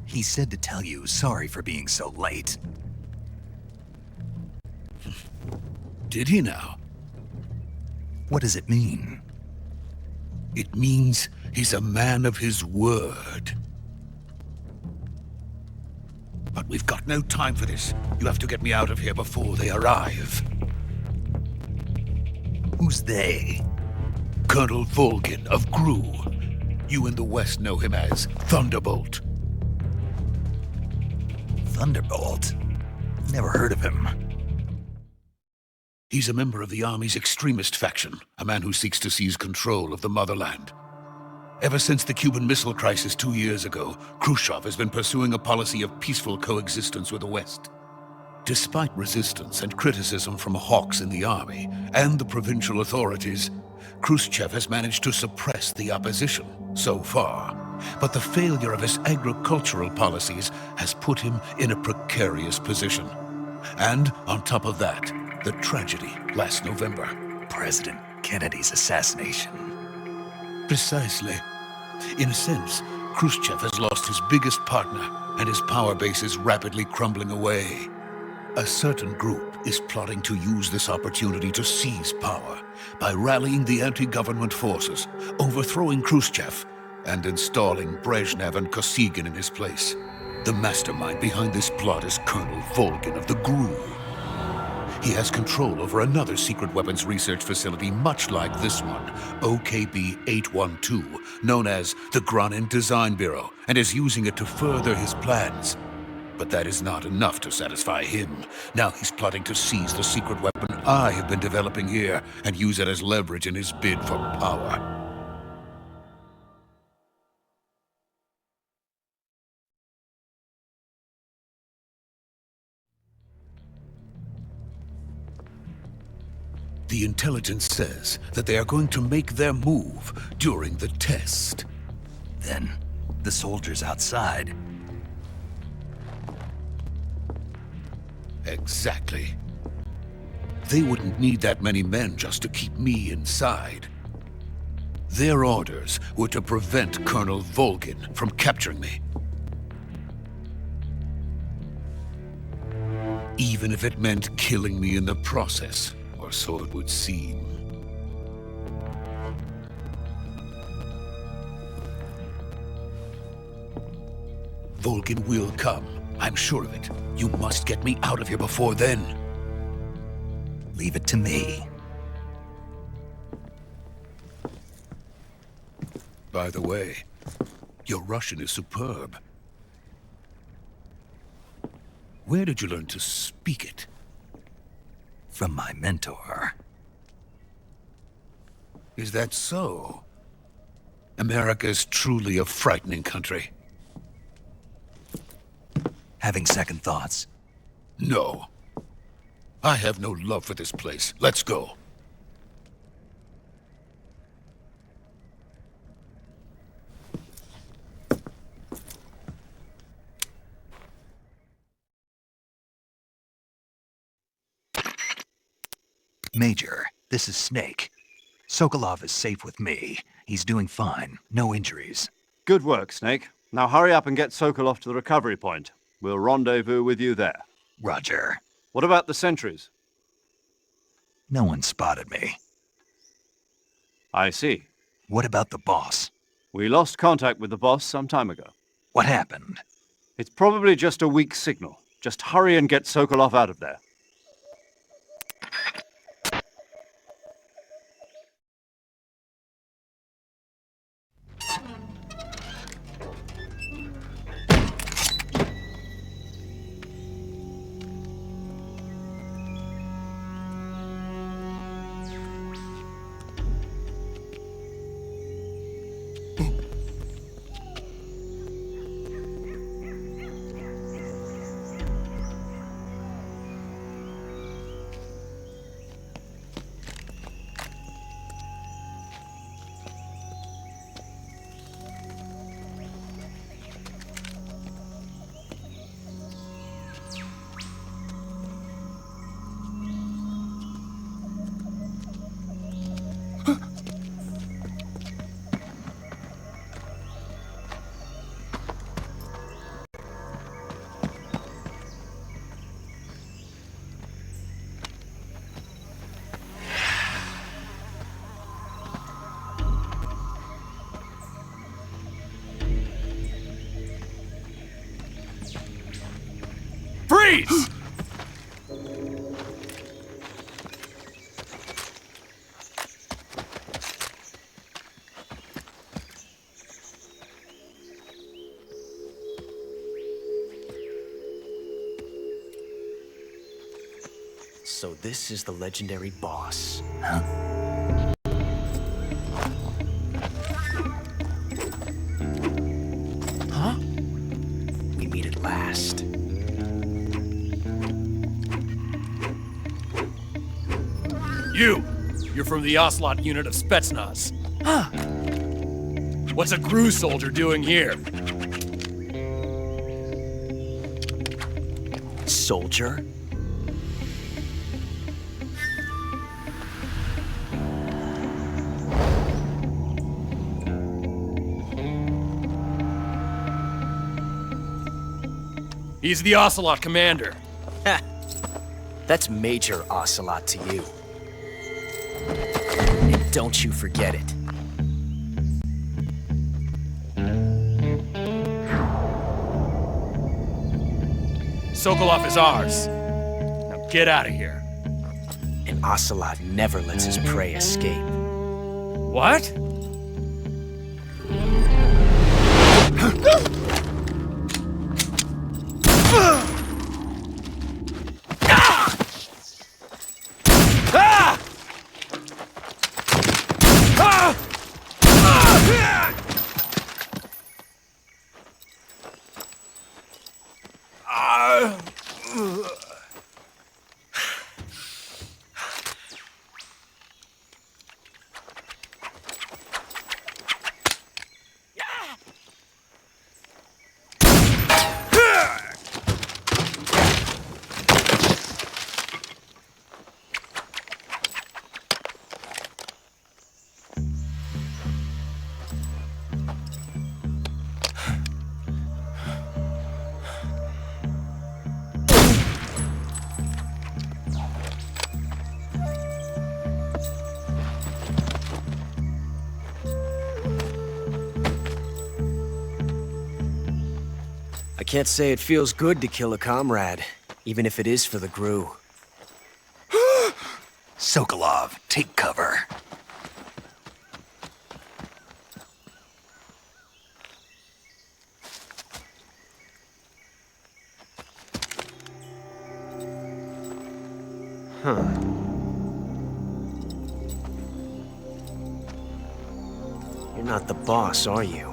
[SPEAKER 1] He said to tell you sorry for being so late.
[SPEAKER 9] Did he now?
[SPEAKER 1] What does it mean?
[SPEAKER 9] It means he's a man of his word. But we've got no time for this. You have to get me out of here before they arrive.
[SPEAKER 1] Who's they?
[SPEAKER 9] Colonel Volgin of GRU. You in the West know him as Thunderbolt.
[SPEAKER 1] Thunderbolt? Never heard of him.
[SPEAKER 9] He's a member of the Army's extremist faction, a man who seeks to seize control of the motherland. Ever since the Cuban Missile Crisis 2 years ago, Khrushchev has been pursuing a policy of peaceful coexistence with the West. Despite resistance and criticism from hawks in the army and the provincial authorities, Khrushchev has managed to suppress the opposition so far. But the failure of his agricultural policies has put him in a precarious position. And on top of that, the tragedy last November.
[SPEAKER 1] President Kennedy's assassination.
[SPEAKER 9] Precisely. In a sense, Khrushchev has lost his biggest partner, and his power base is rapidly crumbling away. A certain group is plotting to use this opportunity to seize power by rallying the anti-government forces, overthrowing Khrushchev, and installing Brezhnev and Kosygin in his place. The mastermind behind this plot is Colonel Volgin of the GRU. He has control over another secret weapons research facility much like this one, OKB-812, known as the Granin Design Bureau, and is using it to further his plans. But that is not enough to satisfy him. Now he's plotting to seize the secret weapon I have been developing here and use it as leverage in his bid for power. The intelligence says that they are going to make their move during the test.
[SPEAKER 1] Then, the soldiers outside.
[SPEAKER 9] Exactly. They wouldn't need that many men just to keep me inside. Their orders were to prevent Colonel Volgin from capturing me. Even if it meant killing me in the process. Or so it would seem. Volgin will come. I'm sure of it. You must get me out of here before then.
[SPEAKER 1] Leave it to me.
[SPEAKER 9] By the way, your Russian is superb. Where did you learn to speak it?
[SPEAKER 1] From my mentor.
[SPEAKER 9] Is that so? America is truly a frightening country.
[SPEAKER 1] Having second thoughts?
[SPEAKER 9] No. I have no love for this place. Let's go.
[SPEAKER 1] Major, this is Snake. Sokolov is safe with me. He's doing fine. No injuries.
[SPEAKER 3] Good work, Snake. Now hurry up and get Sokolov to the recovery point. We'll rendezvous with you there.
[SPEAKER 1] Roger.
[SPEAKER 3] What about the sentries?
[SPEAKER 1] No one spotted me.
[SPEAKER 3] I see.
[SPEAKER 1] What about the boss?
[SPEAKER 3] We lost contact with the boss some time ago.
[SPEAKER 1] What happened?
[SPEAKER 3] It's probably just a weak signal. Just hurry and get Sokolov out of there.
[SPEAKER 8] Freeze!
[SPEAKER 5] So this is the legendary boss.
[SPEAKER 1] Huh?
[SPEAKER 5] Huh? We meet at last.
[SPEAKER 8] You're from the Ocelot unit of Spetsnaz. Huh. What's a GRU soldier doing here?
[SPEAKER 5] Soldier?
[SPEAKER 8] He's the Ocelot commander.
[SPEAKER 5] Ha! That's Major Ocelot to you. And don't you forget it.
[SPEAKER 8] Sokolov is ours. Now get out of here.
[SPEAKER 10] An ocelot never lets his prey escape.
[SPEAKER 8] What?
[SPEAKER 10] I can't say it feels good to kill a comrade, even if it is for the GRU.
[SPEAKER 1] Sokolov, take cover.
[SPEAKER 10] You're not the boss, are you?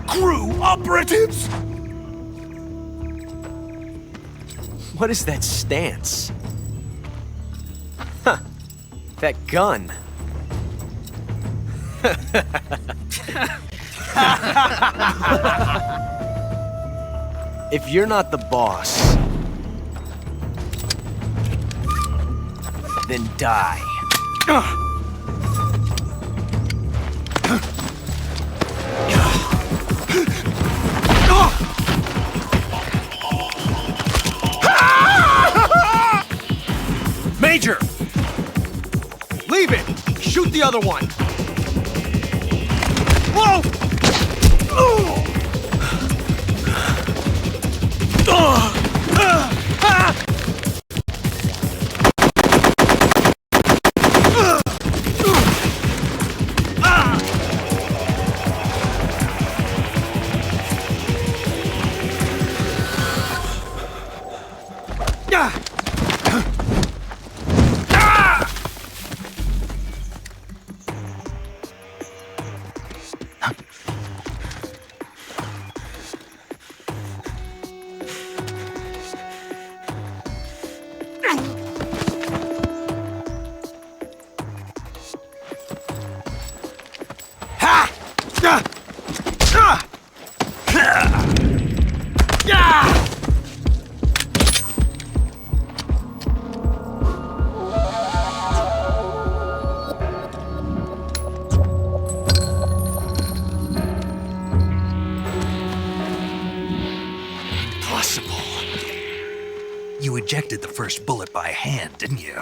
[SPEAKER 1] GRU operatives!
[SPEAKER 10] What is that stance? Huh. That gun. If you're not the boss, then die.
[SPEAKER 4] Major! Leave it! Shoot the other one! Whoa!
[SPEAKER 1] You ejected the first bullet by hand, didn't you?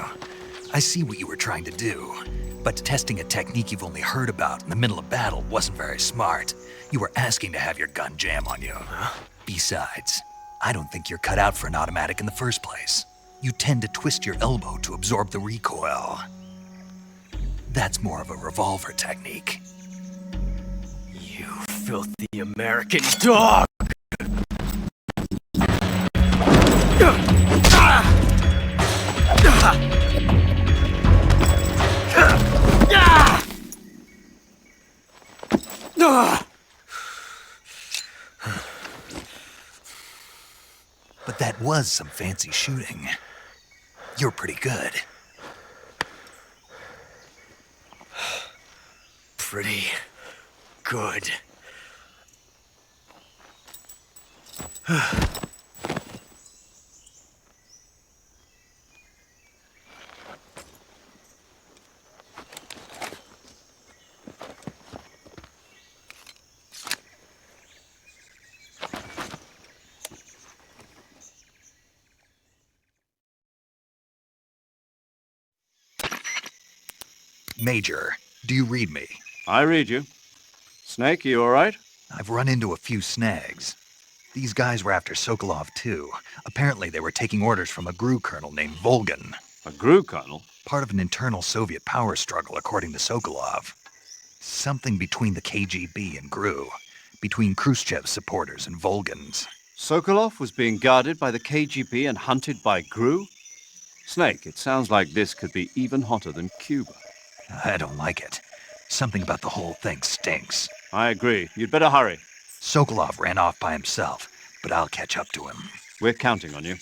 [SPEAKER 1] I see what you were trying to do. But testing a technique you've only heard about in the middle of battle wasn't very smart. You were asking to have your gun jam on you. Besides, I don't think you're cut out for an automatic in the first place. You tend to twist your elbow to absorb the recoil. That's more of a revolver technique.
[SPEAKER 10] You filthy American dog!
[SPEAKER 1] But that was some fancy shooting. You're pretty good.
[SPEAKER 10] Pretty good.
[SPEAKER 1] Major, do you read me?
[SPEAKER 3] I read you. Snake, you all right?
[SPEAKER 1] I've run into a few snags. These guys were after Sokolov too. Apparently they were taking orders from a GRU colonel named Volgan.
[SPEAKER 3] A GRU colonel?
[SPEAKER 1] Part of an internal Soviet power struggle, according to Sokolov. Something between the KGB and GRU. Between Khrushchev's supporters and Volgan's.
[SPEAKER 3] Sokolov was being guarded by the KGB and hunted by GRU? Snake, it sounds like this could be even hotter than Cuba.
[SPEAKER 1] I don't like it. Something about the whole thing stinks.
[SPEAKER 3] I agree. You'd better hurry.
[SPEAKER 1] Sokolov ran off by himself, but I'll catch up to him.
[SPEAKER 3] We're counting on you.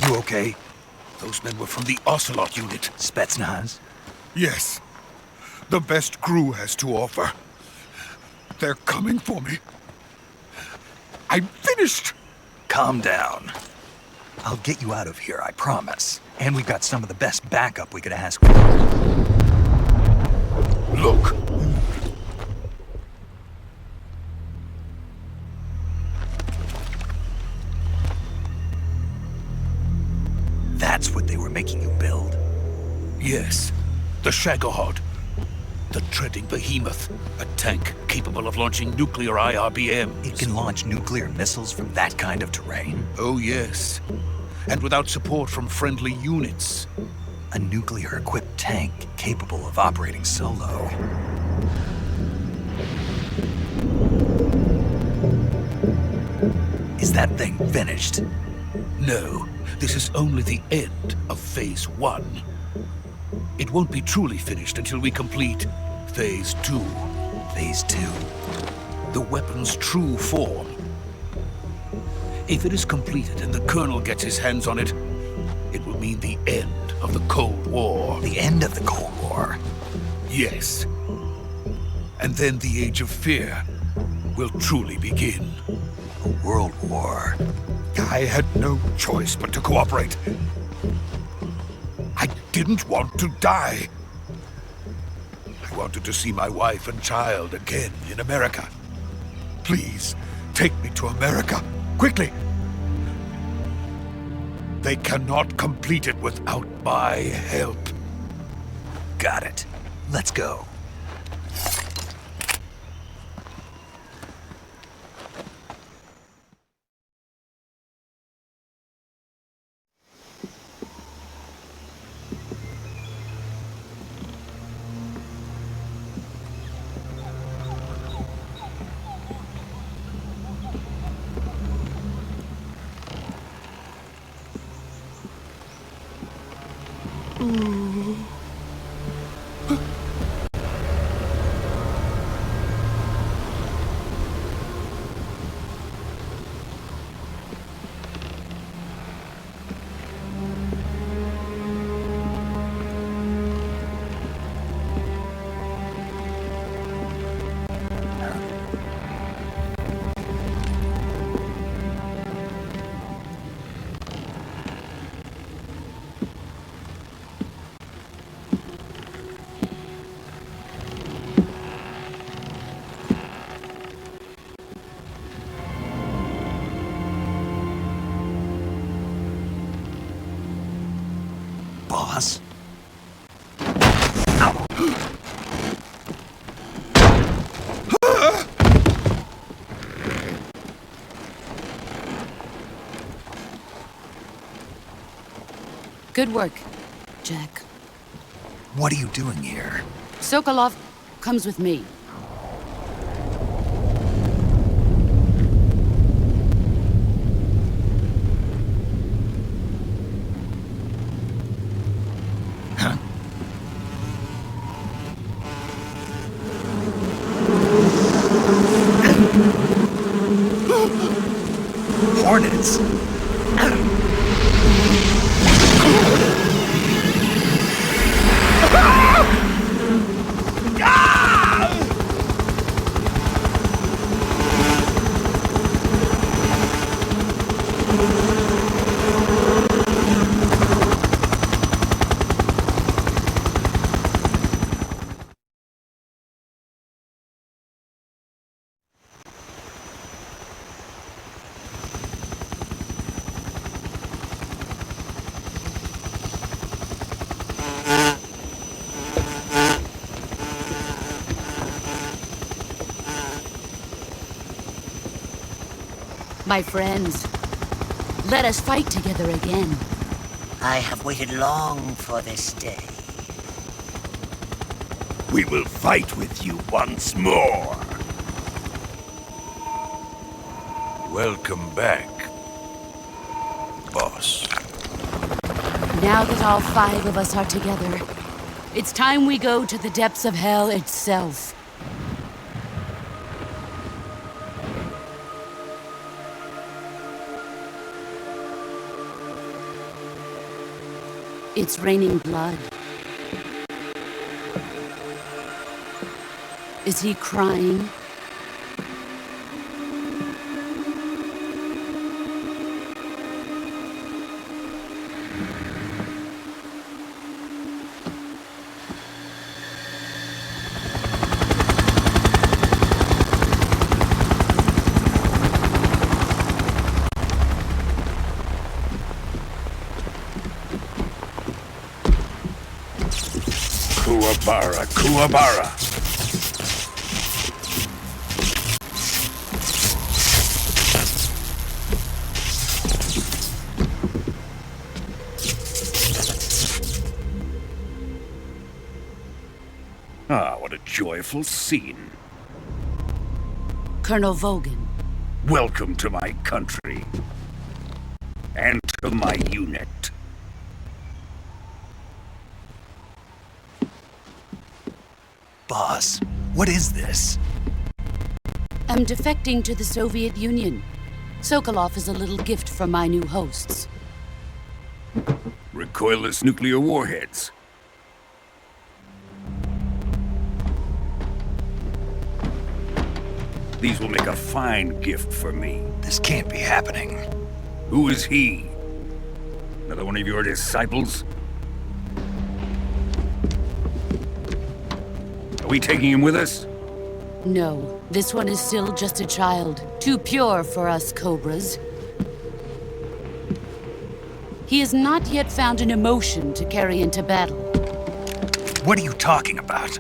[SPEAKER 1] You okay?
[SPEAKER 9] Those men were from the Ocelot unit.
[SPEAKER 1] Spetsnaz?
[SPEAKER 9] Yes. The best GRU has to offer. They're coming for me. I'm finished!
[SPEAKER 1] Calm down. I'll get you out of here, I promise. And we've got some of the best backup we could ask for.
[SPEAKER 9] Look.
[SPEAKER 1] That's what they were making you build?
[SPEAKER 9] Yes. The Shagohod. The treading behemoth. A tank capable of launching nuclear IRBMs.
[SPEAKER 1] It can launch nuclear missiles from that kind of terrain?
[SPEAKER 9] Oh, yes. And without support from friendly units.
[SPEAKER 1] A nuclear-equipped tank capable of operating solo. Is that thing finished?
[SPEAKER 9] No. This is only the end of Phase 1. It won't be truly finished until we complete Phase 2.
[SPEAKER 1] Phase 2?
[SPEAKER 9] The weapon's true form. If it is completed and the Colonel gets his hands on it, it will mean the end of the Cold War.
[SPEAKER 1] The end of the Cold War?
[SPEAKER 9] Yes. And then the Age of Fear will truly begin.
[SPEAKER 1] A world war.
[SPEAKER 9] I had no choice but to cooperate. I didn't want to die. I wanted to see my wife and child again in America. Please, take me to America, quickly. They cannot complete it without my help.
[SPEAKER 1] Got it. Let's go.
[SPEAKER 7] Good work, Jack.
[SPEAKER 1] What are you doing here?
[SPEAKER 7] Sokolov comes with me.
[SPEAKER 1] Hornets!
[SPEAKER 7] My friends, let us fight together again.
[SPEAKER 11] I have waited long for this day.
[SPEAKER 9] We will fight with you once more. Welcome back, boss.
[SPEAKER 7] Now that all 5 of us are together, it's time we go to the depths of hell itself. It's raining blood. Is he crying?
[SPEAKER 9] Kuwabara, Kuwabara. Ah, what a joyful scene.
[SPEAKER 7] Colonel Vogan.
[SPEAKER 9] Welcome to my country. And to my unit.
[SPEAKER 1] Boss, what is this?
[SPEAKER 7] I'm defecting to the Soviet Union. Sokolov is a little gift from my new hosts.
[SPEAKER 9] Recoilless nuclear warheads. These will make a fine gift for me.
[SPEAKER 1] This can't be happening.
[SPEAKER 9] Who is he? Another one of your disciples? Are we taking him with us?
[SPEAKER 7] No, this one is still just a child. Too pure for us Cobras. He has not yet found an emotion to carry into battle.
[SPEAKER 1] What are you talking about?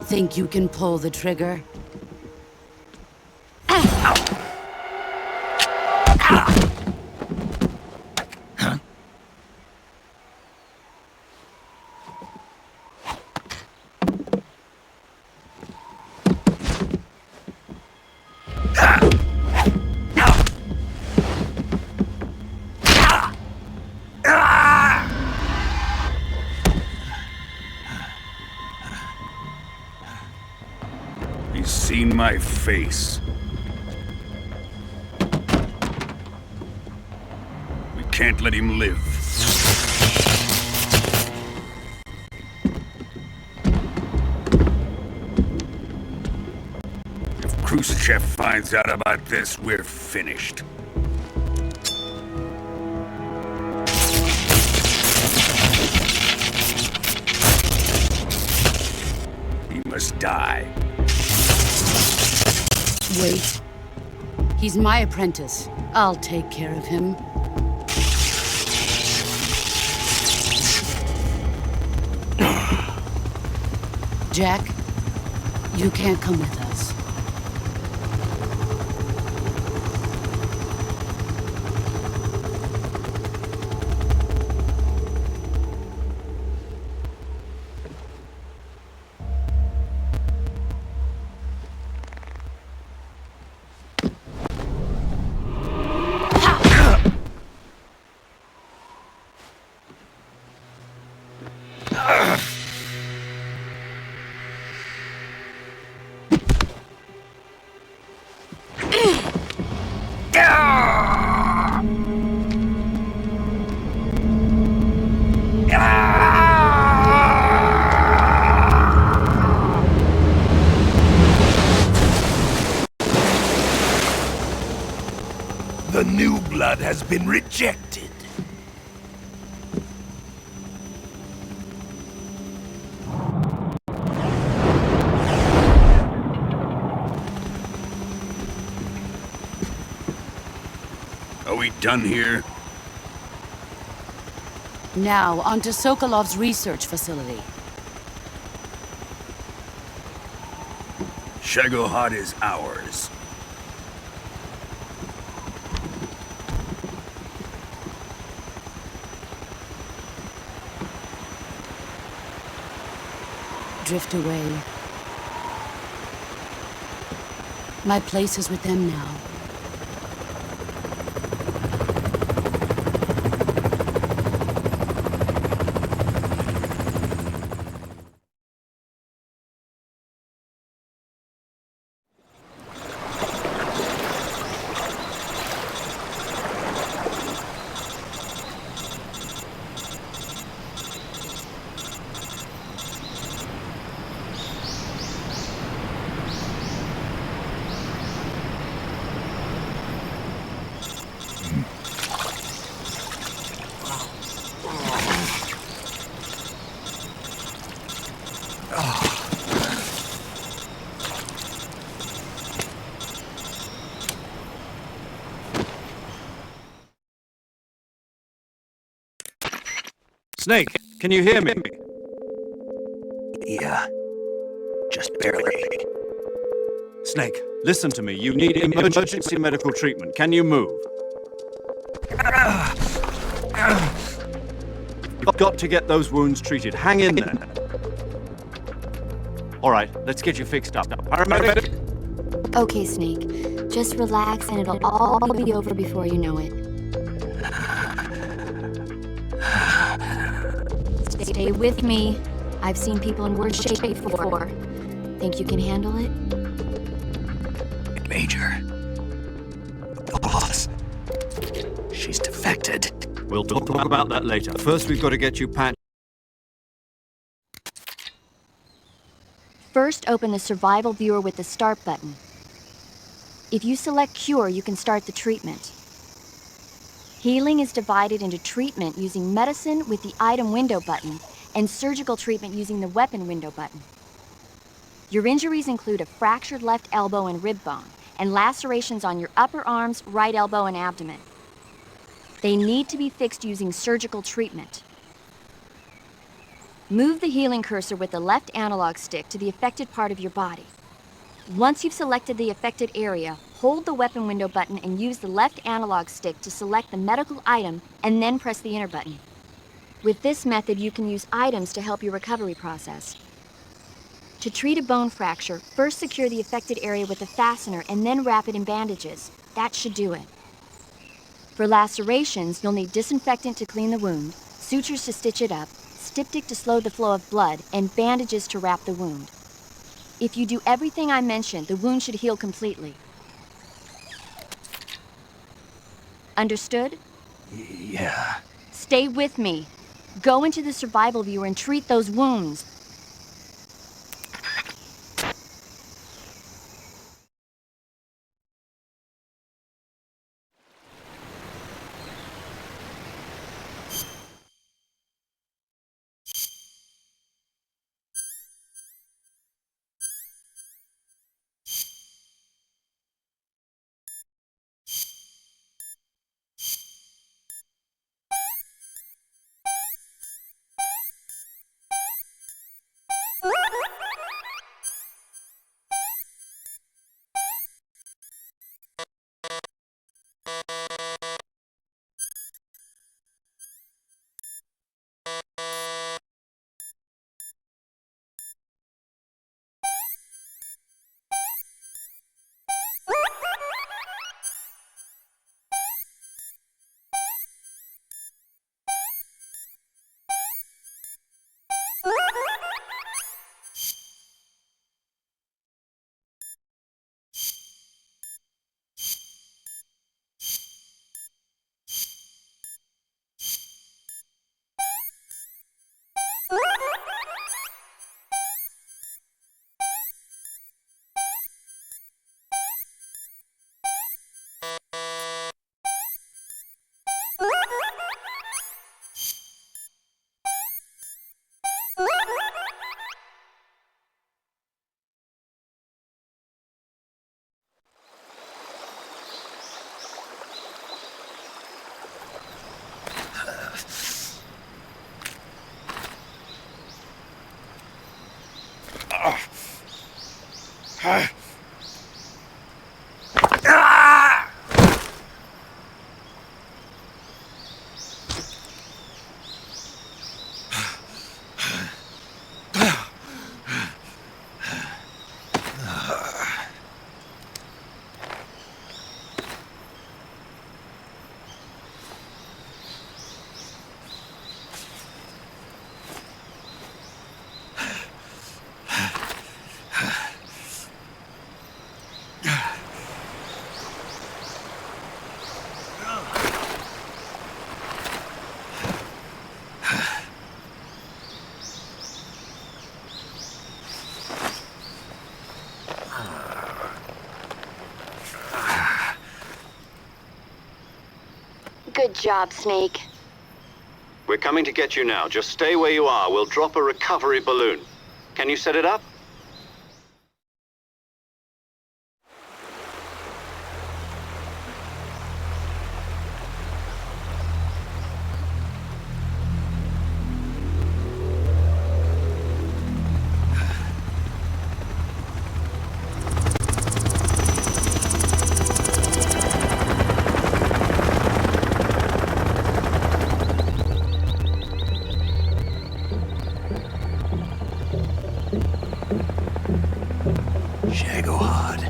[SPEAKER 7] Think you can pull the trigger?
[SPEAKER 9] He's seen my face. We can't let him live. If Khrushchev finds out about this, we're finished. He must die.
[SPEAKER 7] Wait. He's my apprentice. I'll take care of him. Jack, you can't come with us.
[SPEAKER 9] blood has been rejected. Are we done here?
[SPEAKER 7] Now, on to Sokolov's research facility.
[SPEAKER 9] Shagohod is ours.
[SPEAKER 7] Drift away. My place is with them now.
[SPEAKER 3] Snake, can you hear me?
[SPEAKER 1] Yeah. Just barely.
[SPEAKER 3] Snake, listen to me. You need emergency medical treatment. Can you move? You've got to get those wounds treated. Hang in there. All right, let's get you fixed up. Paramedic?
[SPEAKER 6] Okay, Snake. Just relax and it'll all be over before you know it. Stay with me. I've seen people in worse shape before. Think you can handle it?
[SPEAKER 1] Major. The boss. She's defected.
[SPEAKER 3] We'll talk about that later. First, we've got to get you patched.
[SPEAKER 6] First, open the survival viewer with the start button. If you select cure, you can start the treatment. Healing is divided into treatment using medicine with the item window button and surgical treatment using the weapon window button. Your injuries include a fractured left elbow and rib bone, and lacerations on your upper arms, right elbow, and abdomen. They need to be fixed using surgical treatment. Move the healing cursor with the left analog stick to the affected part of your body. Once you've selected the affected area, hold the weapon window button and use the left analog stick to select the medical item and then press the enter button. With this method, you can use items to help your recovery process. To treat a bone fracture, first secure the affected area with a fastener and then wrap it in bandages. That should do it. For lacerations, you'll need disinfectant to clean the wound, sutures to stitch it up, styptic to slow the flow of blood, and bandages to wrap the wound. If you do everything I mentioned, the wound should heal completely. Understood?
[SPEAKER 1] Yeah.
[SPEAKER 6] Stay with me. Go into the survival viewer and treat those wounds. Good job, Snake.
[SPEAKER 2] We're coming to get you now. Just stay where you are. We'll drop a recovery balloon. Can you set it up?
[SPEAKER 1] Shagohod.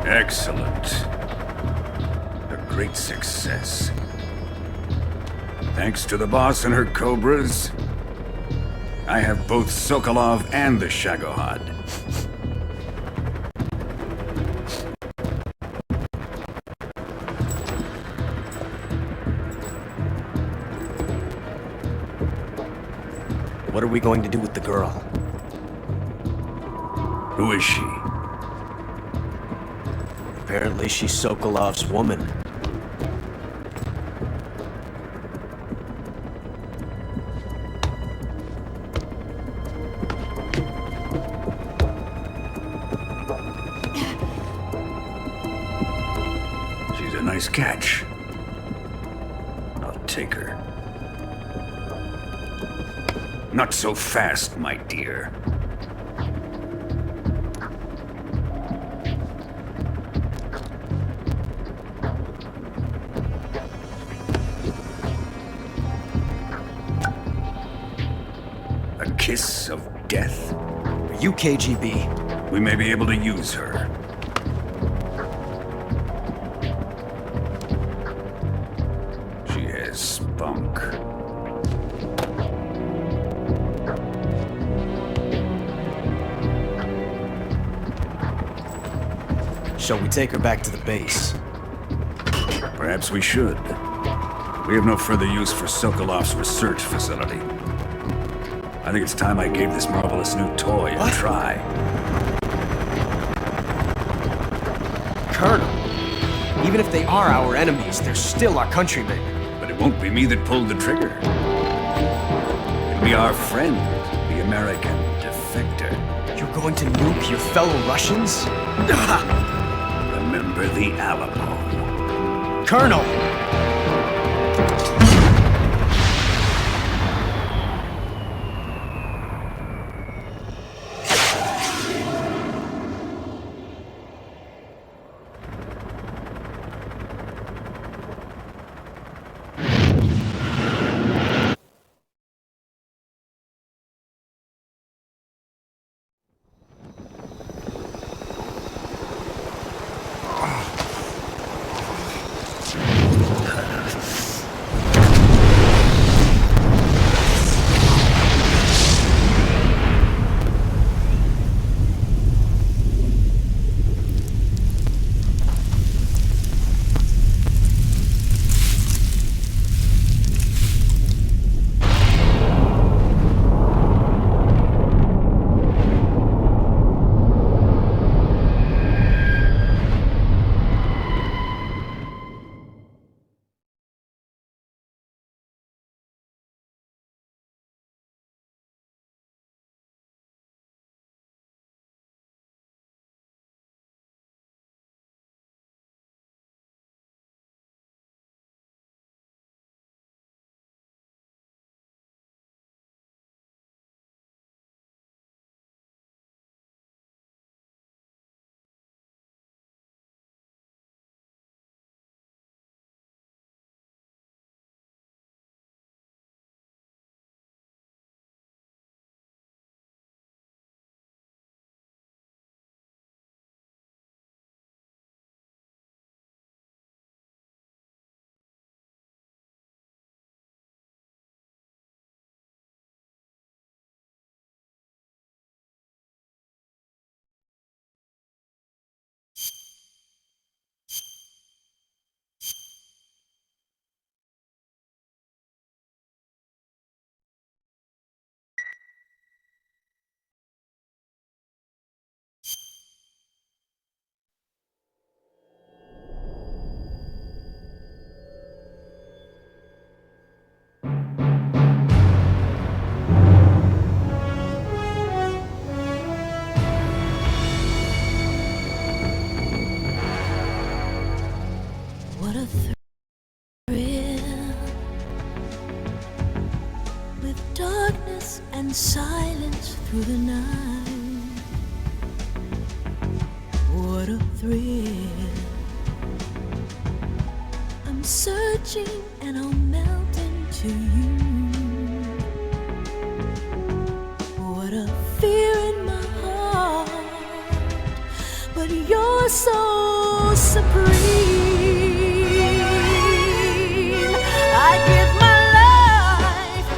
[SPEAKER 9] Excellent. A great success. Thanks to the boss and her cobras, I have both Sokolov and the Shagohod.
[SPEAKER 10] What are we going to do with the girl?
[SPEAKER 9] Who is she?
[SPEAKER 10] Apparently she's Sokolov's woman.
[SPEAKER 9] She's a nice catch. I'll take her. Not so fast, my dear. A kiss of death?
[SPEAKER 10] Are you KGB?
[SPEAKER 9] We may be able to use her. She has spunk.
[SPEAKER 10] Shall we take her back to the base?
[SPEAKER 9] Perhaps we should. We have no further use for Sokolov's research facility. I think it's time I gave this marvelous new toy a try.
[SPEAKER 10] Colonel, even if they are our enemies, they're still our countrymen.
[SPEAKER 9] But it won't be me that pulled the trigger. It'll be our friend, the American defector.
[SPEAKER 10] You're going to nuke your fellow Russians?
[SPEAKER 9] Remember the Alamo.
[SPEAKER 10] Colonel!
[SPEAKER 12] What a thrill, with darkness and silence through the night. What a thrill, I'm searching and I'll melt into you. What a fear in my heart, but you're so supreme. I give my life,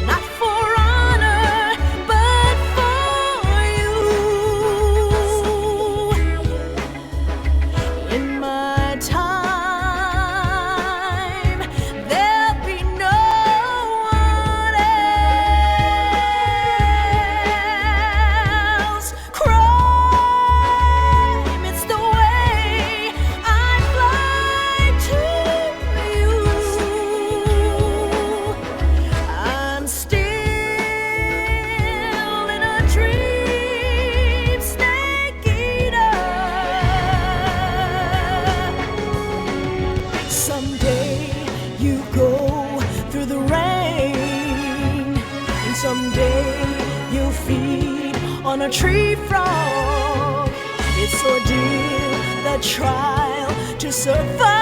[SPEAKER 12] not for honor, but for you. In my time, there'll be no one else. Crime, it's the way I fly to you. I'm still in a dream, snake eater. Someday you go through the rain, and someday you'll feed on a tree frog. It's ordeal, the trial to survive.